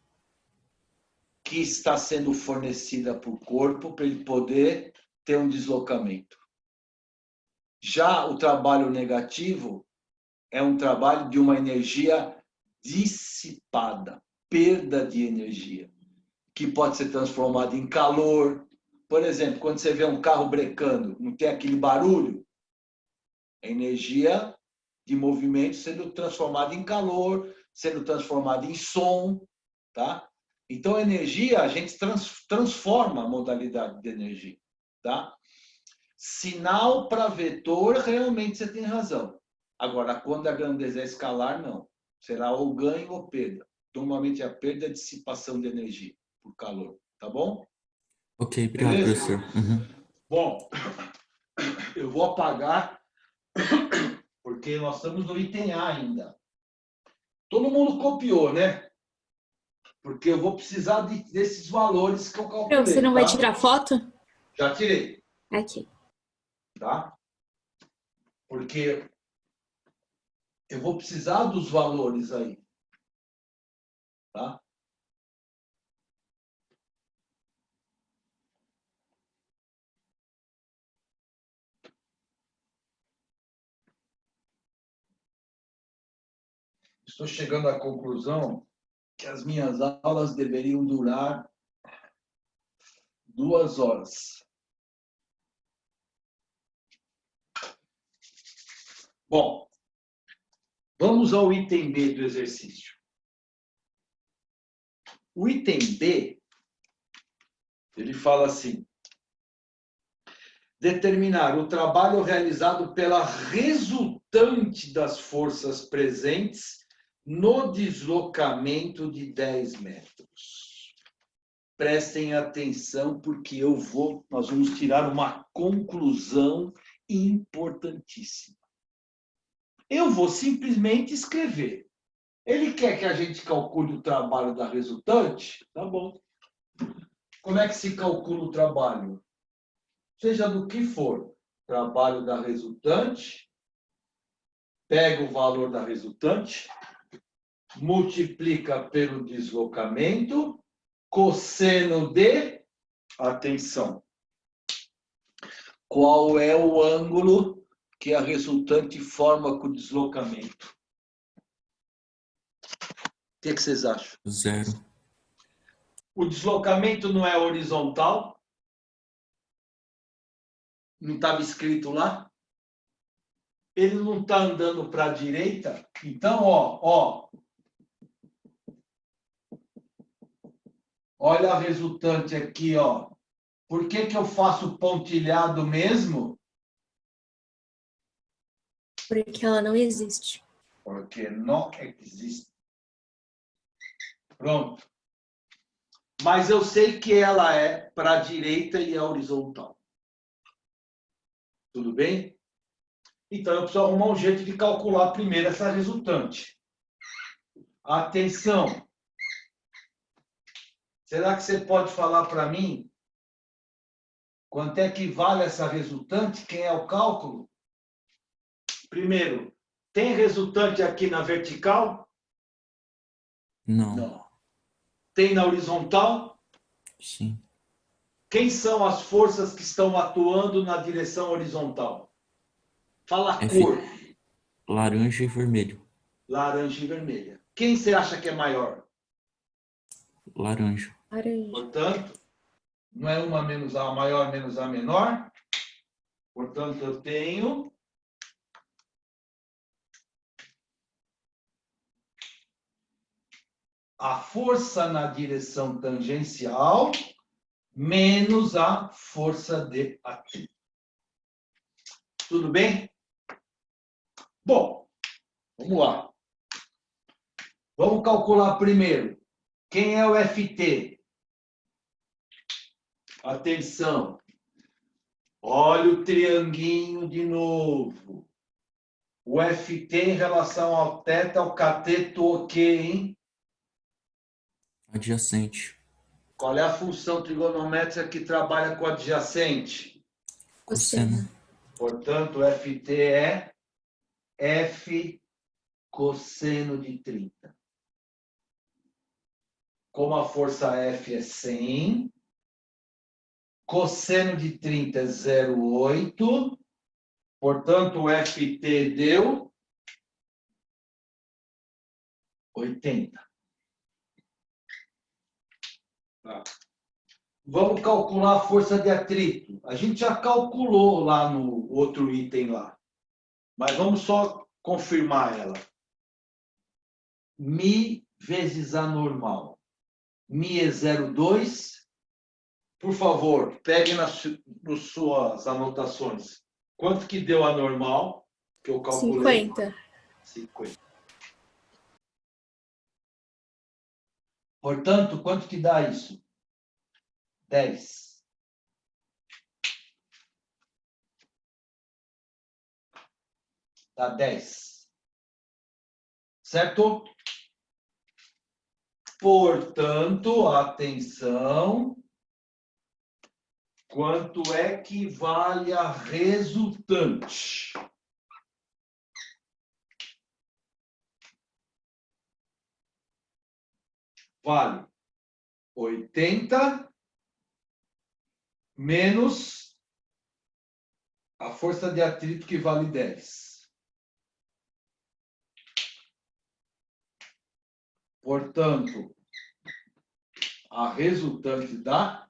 que está sendo fornecida para o corpo para ele poder ter um deslocamento. Já o trabalho negativo é um trabalho de uma energia dissipada, perda de energia, que pode ser transformada em calor. Por exemplo, quando você vê um carro brecando, não tem aquele barulho? É energia de movimento sendo transformada em calor, sendo transformada em som, tá? Então, energia, a gente transforma a modalidade de energia, tá? Sinal para vetor, realmente você tem razão. Agora, quando a grandeza é escalar, não. Será ou ganho ou perda. Normalmente a perda é dissipação de energia por calor, tá bom? Ok, obrigado, Beleza? professor. Uhum. Bom, eu vou apagar porque nós estamos no item A ainda. Todo mundo copiou, né? Porque eu vou precisar desses valores que eu calculei. Você não vai tá? tirar foto? Já tirei, Aqui. tá? Porque eu vou precisar dos valores aí. Tá? Estou chegando à conclusão que as minhas aulas deveriam durar 2 horas. Bom, vamos ao item B do exercício. O item B, ele fala assim: determinar o trabalho realizado pela resultante das forças presentes no deslocamento de 10 metros. Prestem atenção, porque nós vamos tirar uma conclusão importantíssima. Eu vou simplesmente escrever. Ele quer que a gente calcule o trabalho da resultante? Tá bom. Como é que se calcula o trabalho? Seja do que for. Trabalho da resultante, pega o valor da resultante, multiplica pelo deslocamento, cosseno de, atenção, qual é o ângulo que a resultante forma com o deslocamento? O que vocês acham? 0. O deslocamento não é horizontal? Não estava escrito lá? Ele não está andando para a direita? Então, ó, Olha a resultante aqui, ó. Por que que eu faço pontilhado mesmo? Porque ela não existe. Porque não existe. Pronto. Mas eu sei que ela é para a direita e é horizontal. Tudo bem? Então, eu preciso arrumar um jeito de calcular primeiro essa resultante. Atenção! Será que você pode falar para mim quanto é que vale essa resultante? Quem é o cálculo? Primeiro, tem resultante aqui na vertical? Não. Não. Tem na horizontal? Sim. Quem são as forças que estão atuando na direção horizontal? Fala a F, cor. laranja e vermelho. Laranja e vermelha. Quem você acha que é maior? Laranja. Laranja. Portanto, não é uma menos A maior menos A menor. Portanto, eu tenho a força na direção tangencial menos a força de atrito. Tudo bem? Bom, vamos lá. Vamos calcular primeiro. Quem é o FT? Atenção. Olha o trianguinho de novo. O FT em relação ao θ, o cateto o quê, hein? Adjacente. Qual é a função trigonométrica que trabalha com adjacente? Cosseno. Portanto, FT é F cosseno de 30. Como a força F é 100, cosseno de 30 é 0,8, portanto, o FT deu 80. Tá. Vamos calcular a força de atrito. A gente já calculou lá no outro item lá. Mas vamos só confirmar ela. Mi vezes A normal. Mi é 0,2. Por favor, pegue nas suas anotações. Quanto que deu a normal? Que eu calculei. 50. 50. Portanto, quanto que dá isso? 10. Dá 10. Certo? Portanto, atenção. Quanto é que vale a resultante? Vale 80 menos a força de atrito que vale 10. Portanto, a resultante dá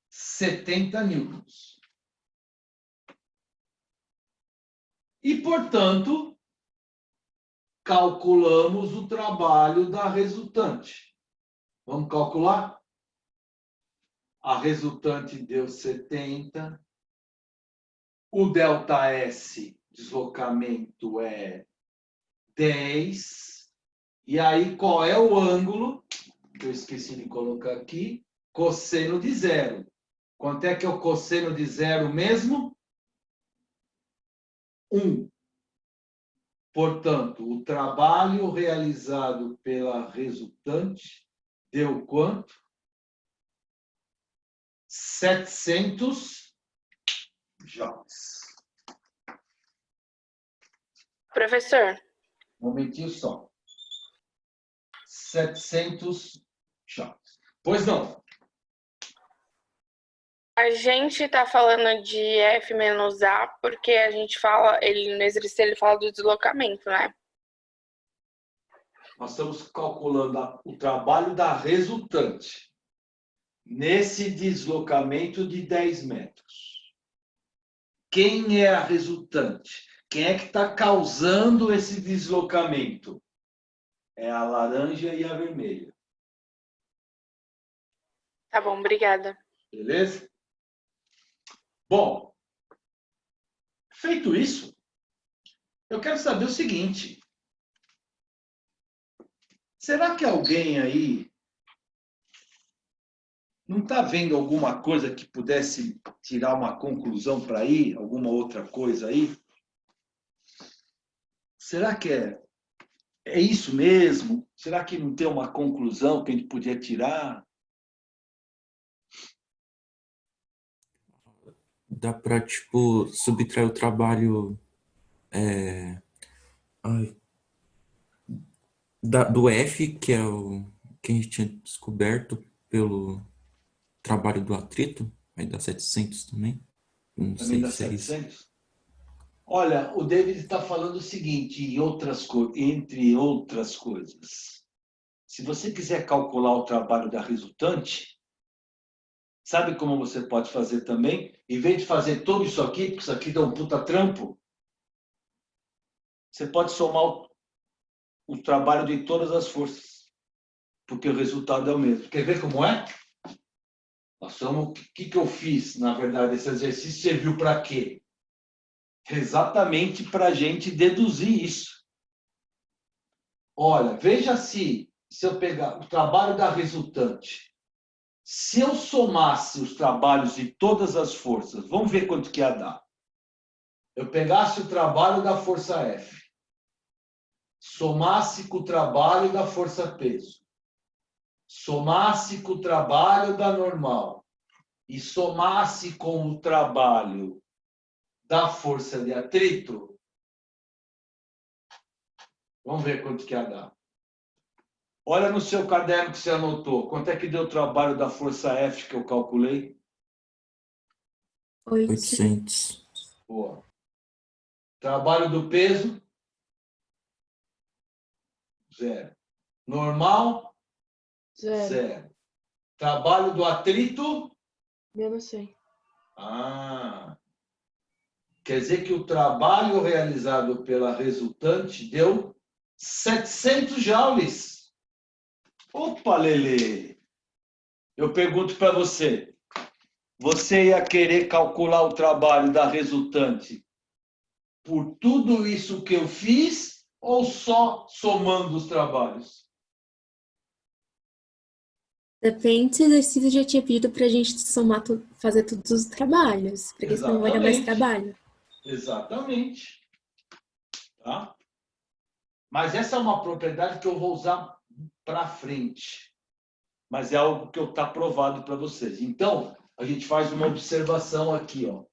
70 newtons. E, portanto, calculamos o trabalho da resultante. Vamos calcular? A resultante deu 70. O ΔS, deslocamento, é 10. E aí, qual é o ângulo? Que eu esqueci de colocar aqui. Cosseno de zero. Quanto é que é o cosseno de zero mesmo? 1. Portanto, o trabalho realizado pela resultante deu quanto? 700 joules. Professor, Um momentinho só. 700 joules. Pois não. a gente tá falando de F menos A porque a gente fala, ele no exercício ele fala do deslocamento, né? Nós estamos calculando o trabalho da resultante nesse deslocamento de 10 metros. Quem é a resultante? Quem é que está causando esse deslocamento? É a laranja e a vermelha. Tá bom, obrigada. Beleza? Bom, feito isso, eu quero saber o seguinte. Será que alguém aí não está vendo alguma coisa que pudesse tirar uma conclusão para aí? Alguma outra coisa aí? Será que é isso mesmo? Será que não tem uma conclusão que a gente podia tirar? Dá pra, tipo, subtrair o trabalho ai, do F, que é o que a gente tinha descoberto pelo trabalho do atrito, aí dá 700 também. Não Também sei dá se é isso. 700? Olha, o David está falando o seguinte, entre outras coisas. Se você quiser calcular o trabalho da resultante, sabe como você pode fazer também? Em vez de fazer tudo isso aqui, porque isso aqui dá um puta trampo, você pode somar o trabalho de todas as forças, porque o resultado é o mesmo. Quer ver como é? O que eu fiz, na verdade, esse exercício serviu para quê? Exatamente para a gente deduzir isso. Olha, veja se eu pegar o trabalho da resultante, se eu somasse os trabalhos de todas as forças, vamos ver quanto que ia dar. Eu pegasse o trabalho da força F, somasse com o trabalho da força peso, somasse com o trabalho da normal e somasse com o trabalho da força de atrito, vamos ver quanto que ia dar. Olha no seu caderno que você anotou. Quanto é que deu o trabalho da força F que eu calculei? 800. Boa. Trabalho do peso? 0. Normal? Zero. 0. Trabalho do atrito? Eu não sei. Quer dizer que o trabalho realizado pela resultante deu 700 joules. Opa, Lelê! Eu pergunto para você. Você ia querer calcular o trabalho da resultante por tudo isso que eu fiz ou só somando os trabalhos? Depende de se já tinha pedido pra gente somar, fazer todos os trabalhos, porque senão vai dar mais trabalho. Exatamente. Tá? Mas essa é uma propriedade que eu vou usar para frente. Mas é algo que está provado para vocês. Então, a gente faz uma observação aqui, ó.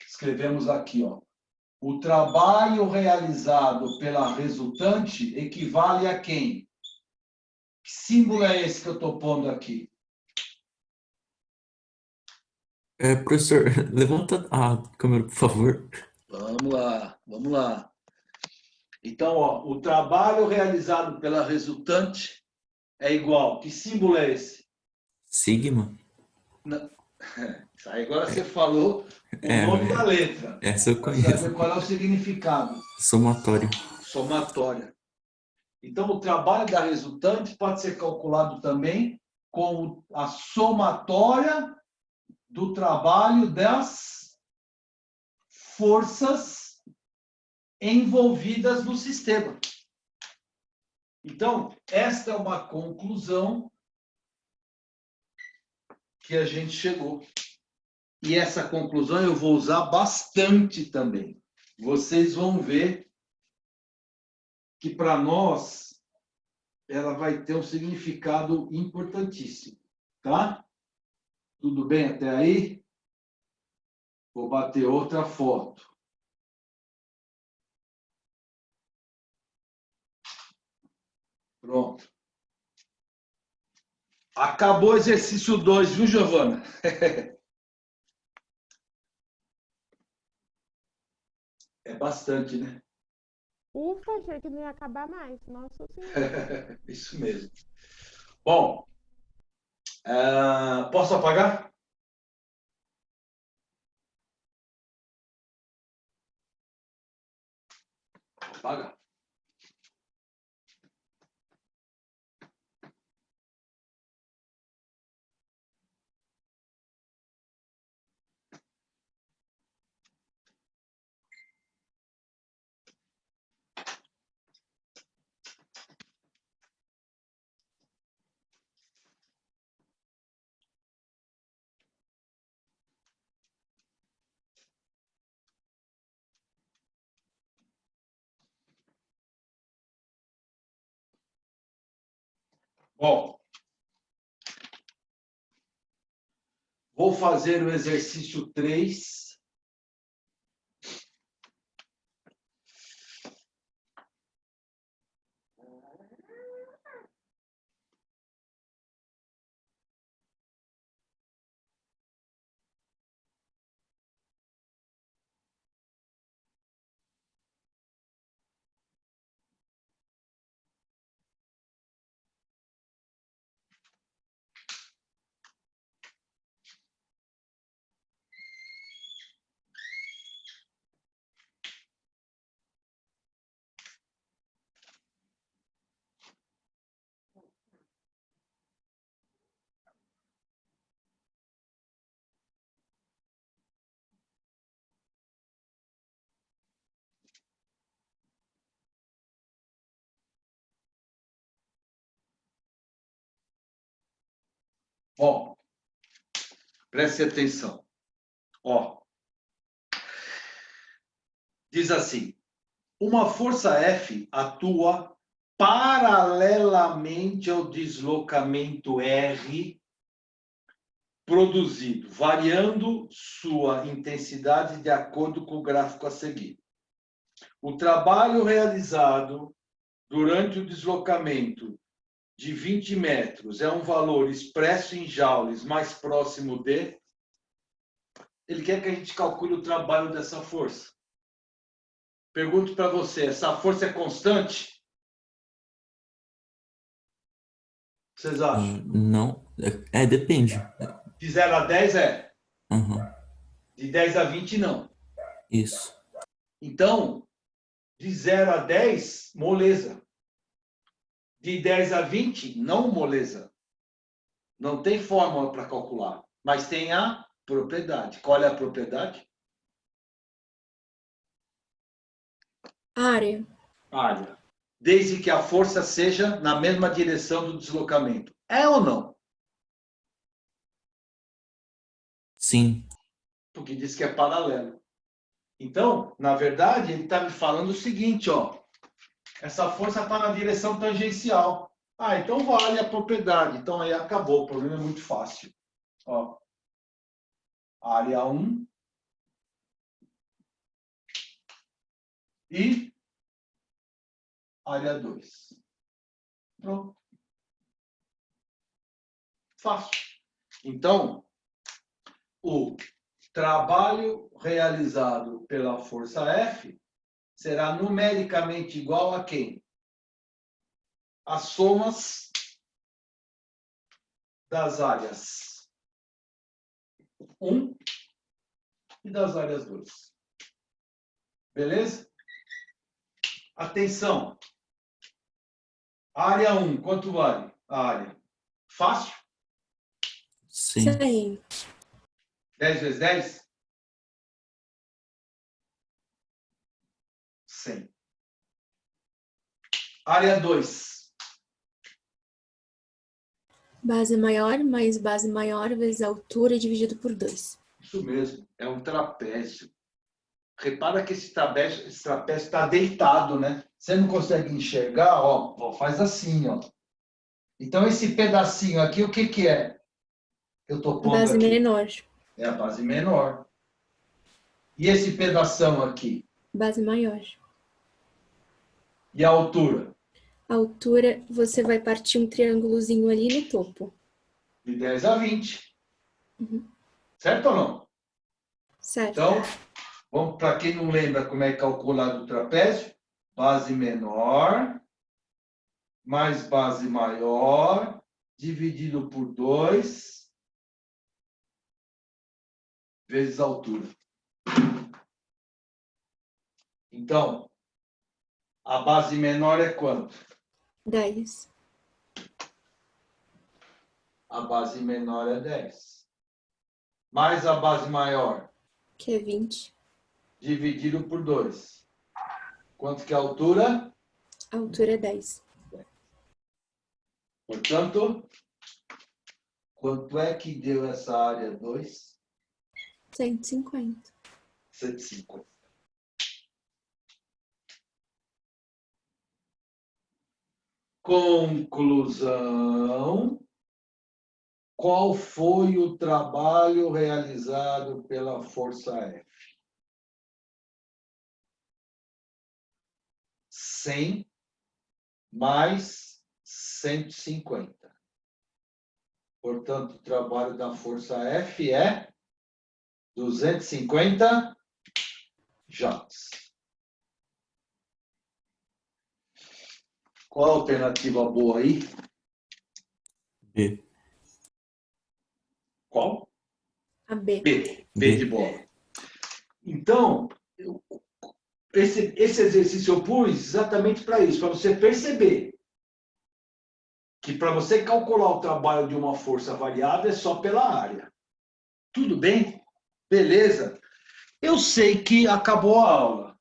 Escrevemos aqui, ó. O trabalho realizado pela resultante equivale a quem? Que símbolo é esse que eu estou pondo aqui? Professor, levanta a câmera, por favor. Vamos lá, vamos lá. Então, ó, o trabalho realizado pela resultante é igual. Que símbolo é esse? Sigma? Não. Aí agora você falou o nome da letra. Essa eu Para conheço. saber qual é o significado. Somatório. Somatória. Então, o trabalho da resultante pode ser calculado também com a somatória do trabalho das forças envolvidas no sistema. Então, esta é uma conclusão que a gente chegou. E essa conclusão eu vou usar bastante também. Vocês vão ver que para nós ela vai ter um significado importantíssimo, tá? Tudo bem até aí? Vou bater outra foto. Pronto. Acabou o exercício 2, viu, Giovana? É bastante, né? Ufa, achei que não ia acabar mais. Nossa Senhora. Isso mesmo. Bom, posso apagar? Apaga. Bom, vou fazer o exercício 3. Bom, preste atenção. Ó, diz assim: uma força F atua paralelamente ao deslocamento R produzido, variando sua intensidade de acordo com o gráfico a seguir. O trabalho realizado durante o deslocamento de 20 metros é um valor expresso em joules mais próximo de... Ele quer que a gente calcule o trabalho dessa força. Pergunto para você, essa força é constante? Vocês acham? Não. Depende. De 0 a 10 é. Aham, De 10 a 20 não. isso. Então, de 0 a 10, moleza. De 10 a 20, não moleza. Não tem fórmula para calcular. Mas tem a propriedade. Qual é a propriedade? Área. Área. Desde que a força seja na mesma direção do deslocamento. É ou não? Sim. Porque diz que é paralelo. Então, na verdade, ele está me falando o seguinte, ó. Essa força está na direção tangencial. Ah, então vale a propriedade. Então aí acabou. O problema é muito fácil. Ó. Área 1 e área 2. Pronto. Fácil. Então, o trabalho realizado pela força F será numericamente igual a quem? As somas das áreas 1 e das áreas 2. Beleza? Atenção. Área 1, quanto vale a área? Fácil? Sim. 100. 10 vezes 10? 100. Área 2. Base maior mais base maior vezes a altura dividido por 2. Isso mesmo, é um trapézio. Repara que esse trapézio está deitado, né? Você não consegue enxergar, ó, faz assim, ó. Então, esse pedacinho aqui, o que que é? Eu estou pondo Base aqui. menor. É a base menor. E esse pedação aqui? Base maior. E a altura? A altura, você vai partir um triângulozinho ali no topo. De 10 a 20. Certo ou não? Certo. Então, vamos para quem não lembra como é calculado o trapézio, base menor mais base maior dividido por 2 vezes a altura. Então, a base menor é quanto? 10. A base menor é 10. Mais a base maior, Que é 20. dividido por 2. Quanto que é a altura? A altura é 10. Portanto, quanto é que deu essa área 2? 150. 150. Conclusão. Qual foi o trabalho realizado pela Força F? 100 mais 150. Portanto, o trabalho da Força F é 250 joules. Qual a alternativa boa aí? B. Qual? A B. B de bola. Então, esse exercício eu pus exatamente para isso, para você perceber que para você calcular o trabalho de uma força variável é só pela área. Tudo bem? Beleza? Eu sei que acabou a aula.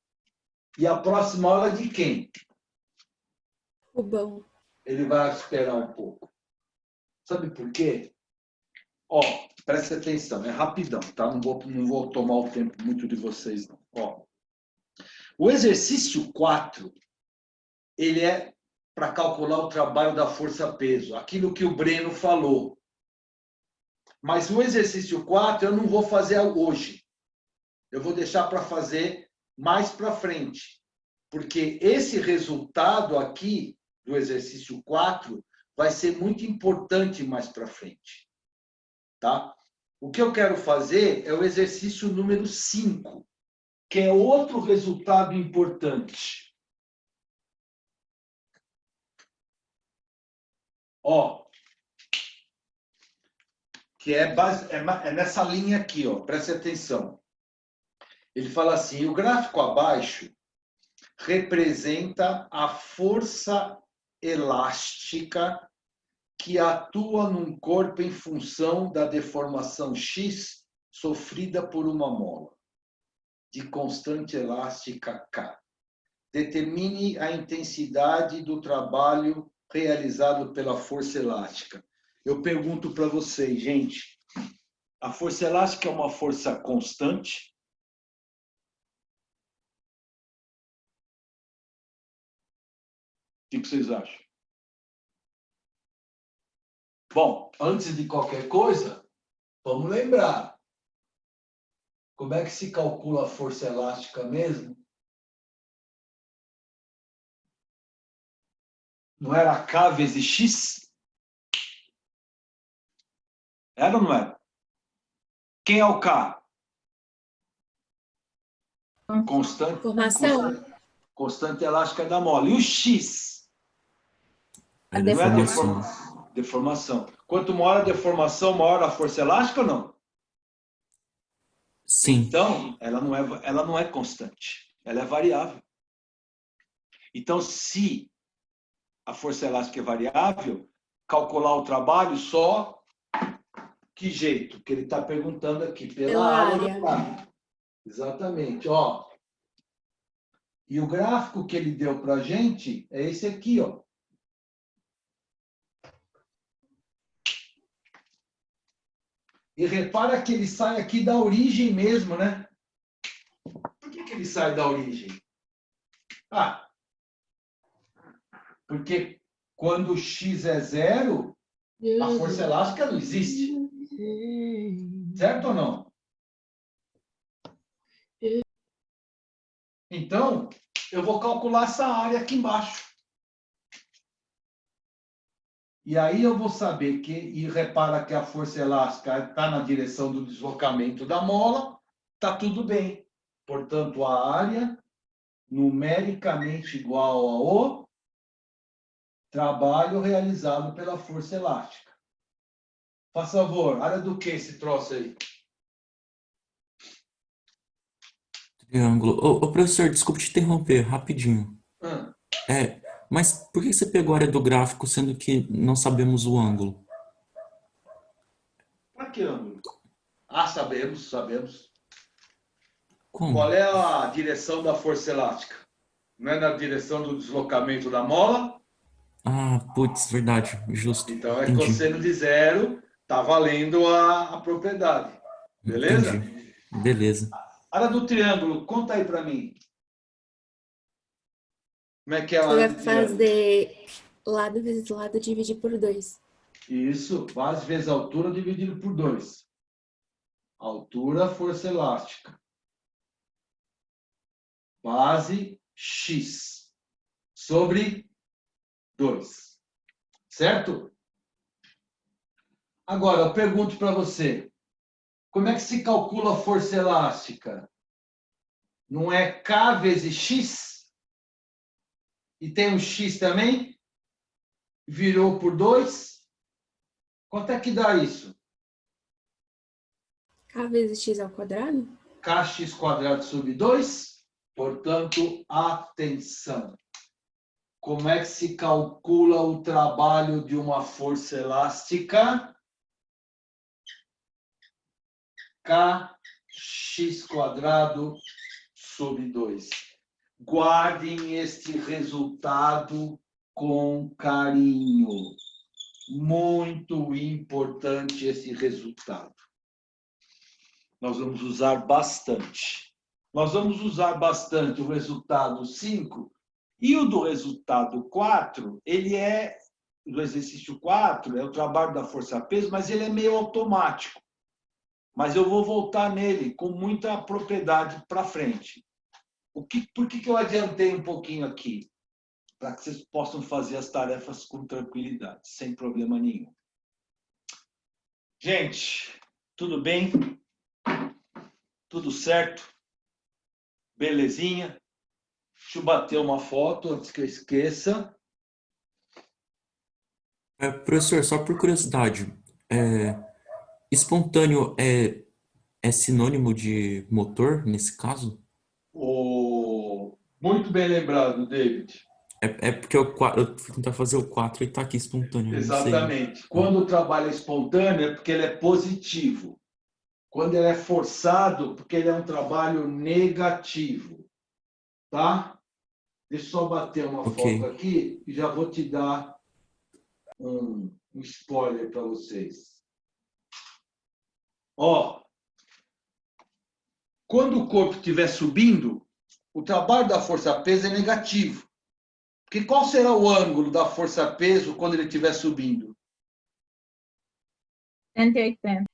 E a próxima aula é de quem? Rubão. Ele vai esperar um pouco. Sabe por quê? Ó, preste atenção, é rapidão, tá? Não vou tomar o tempo muito de vocês, não. Ó, o exercício 4, ele é para calcular o trabalho da força-peso, aquilo que o Breno falou. Mas o exercício 4 eu não vou fazer hoje. Eu vou deixar para fazer mais para frente. Porque esse resultado aqui do exercício 4 vai ser muito importante mais para frente. Tá? O que eu quero fazer é o exercício número 5, que é outro resultado importante. Ó, que é nessa linha aqui, ó, preste atenção. Ele fala assim, o gráfico abaixo representa a força elástica que atua num corpo em função da deformação X sofrida por uma mola de constante elástica K. Determine a intensidade do trabalho realizado pela força elástica. Eu pergunto para vocês, gente, a força elástica é uma força constante? O que vocês acham? Bom, antes de qualquer coisa, vamos lembrar. Como é que se calcula a força elástica mesmo? Não era K vezes X? Era ou não era? Quem é o K? Constante. Formação. Constante elástica da mola. E o X? É Não é deformação. deformação. Quanto maior a deformação, maior a força elástica ou não? Sim. Então, ela não é constante. Ela é variável. Então, se a força elástica é variável, calcular o trabalho só que jeito? Que ele está perguntando aqui. Pela área. Exatamente. Ó. E o gráfico que ele deu para a gente é esse aqui, ó. E repara que ele sai aqui da origem mesmo, né? Por que ele sai da origem? Ah, porque quando o X é 0, a força elástica não existe. Certo ou não? Então, eu vou calcular essa área aqui embaixo. E aí eu vou saber que, e repara que a força elástica está na direção do deslocamento da mola, está tudo bem. Portanto, a área numericamente igual ao trabalho realizado pela força elástica. Faz favor, área do que esse troço aí? Triângulo. Ô, professor, desculpe te interromper, rapidinho. Mas por que você pegou a área do gráfico, sendo que não sabemos o ângulo? Para que ângulo? Ah, sabemos. Como? Qual é a direção da força elástica? Não é na direção do deslocamento da mola? Ah, putz, verdade, justo. Então, é Entendi. cosseno de 0, está valendo a propriedade. Beleza? Entendi. Beleza. Área do triângulo, conta aí para mim. Como é que é a Você área vai do triângulo? fazer lado vezes lado dividir por 2. Isso, base vezes altura dividido por 2. Altura, força elástica. Base X sobre 2. Certo? Agora, eu pergunto para você. Como é que se calcula a força elástica? Não é K vezes X? E tem um X também? Virou por 2? Quanto é que dá isso? K vezes x ao quadrado? Kx² sobre 2. Portanto, atenção. Como é que se calcula o trabalho de uma força elástica? Kx² sobre 2. Guardem este resultado com carinho. Muito importante esse resultado. Nós vamos usar bastante. Nós vamos usar bastante o resultado 5 e o do resultado 4, ele é, do exercício 4, é o trabalho da força-peso, mas ele é meio automático. Mas eu vou voltar nele com muita propriedade para frente. Por que eu adiantei um pouquinho aqui? Para que vocês possam fazer as tarefas com tranquilidade, sem problema nenhum. Gente, tudo bem? Tudo certo? Belezinha? Deixa eu bater uma foto antes que eu esqueça. Professor, só por curiosidade, espontâneo é sinônimo de motor nesse caso? Muito bem lembrado, David. É porque eu fui tentar fazer o 4 e tá aqui espontâneo, eu não sei. Exatamente. Quando o trabalho é espontâneo, é porque ele é positivo. Quando ele é forçado, porque ele é um trabalho negativo. Tá? Deixa eu só bater uma Ok. foto aqui e já vou te dar um spoiler para vocês. Ó, quando o corpo estiver subindo, o trabalho da força-peso é negativo. Porque qual será o ângulo da força-peso quando ele estiver subindo? 180.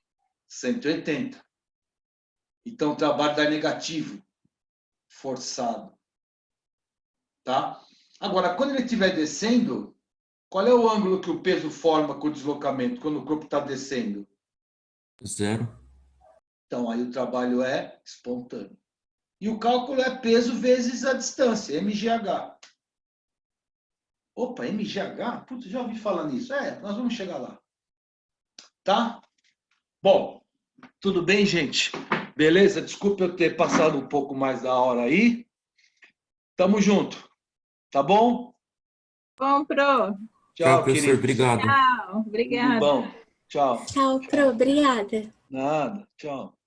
180. Então, o trabalho dá negativo, forçado. Tá? Agora, quando ele estiver descendo, qual é o ângulo que o peso forma com o deslocamento, quando o corpo está descendo? 0. Então, aí o trabalho é espontâneo. E o cálculo é peso vezes a distância, mgh. Opa, mgh? Putz, já ouvi falar nisso. Nós vamos chegar lá. Tá? Bom, tudo bem, gente? Beleza? Desculpa eu ter passado um pouco mais da hora aí. Tamo junto. Tá bom? Bom, Pro. Tchau, Tchau, professor. queridos. Obrigado. Tchau. Tudo Obrigada. bom? Tchau. Tchau, Pro. Obrigada. Nada. Tchau.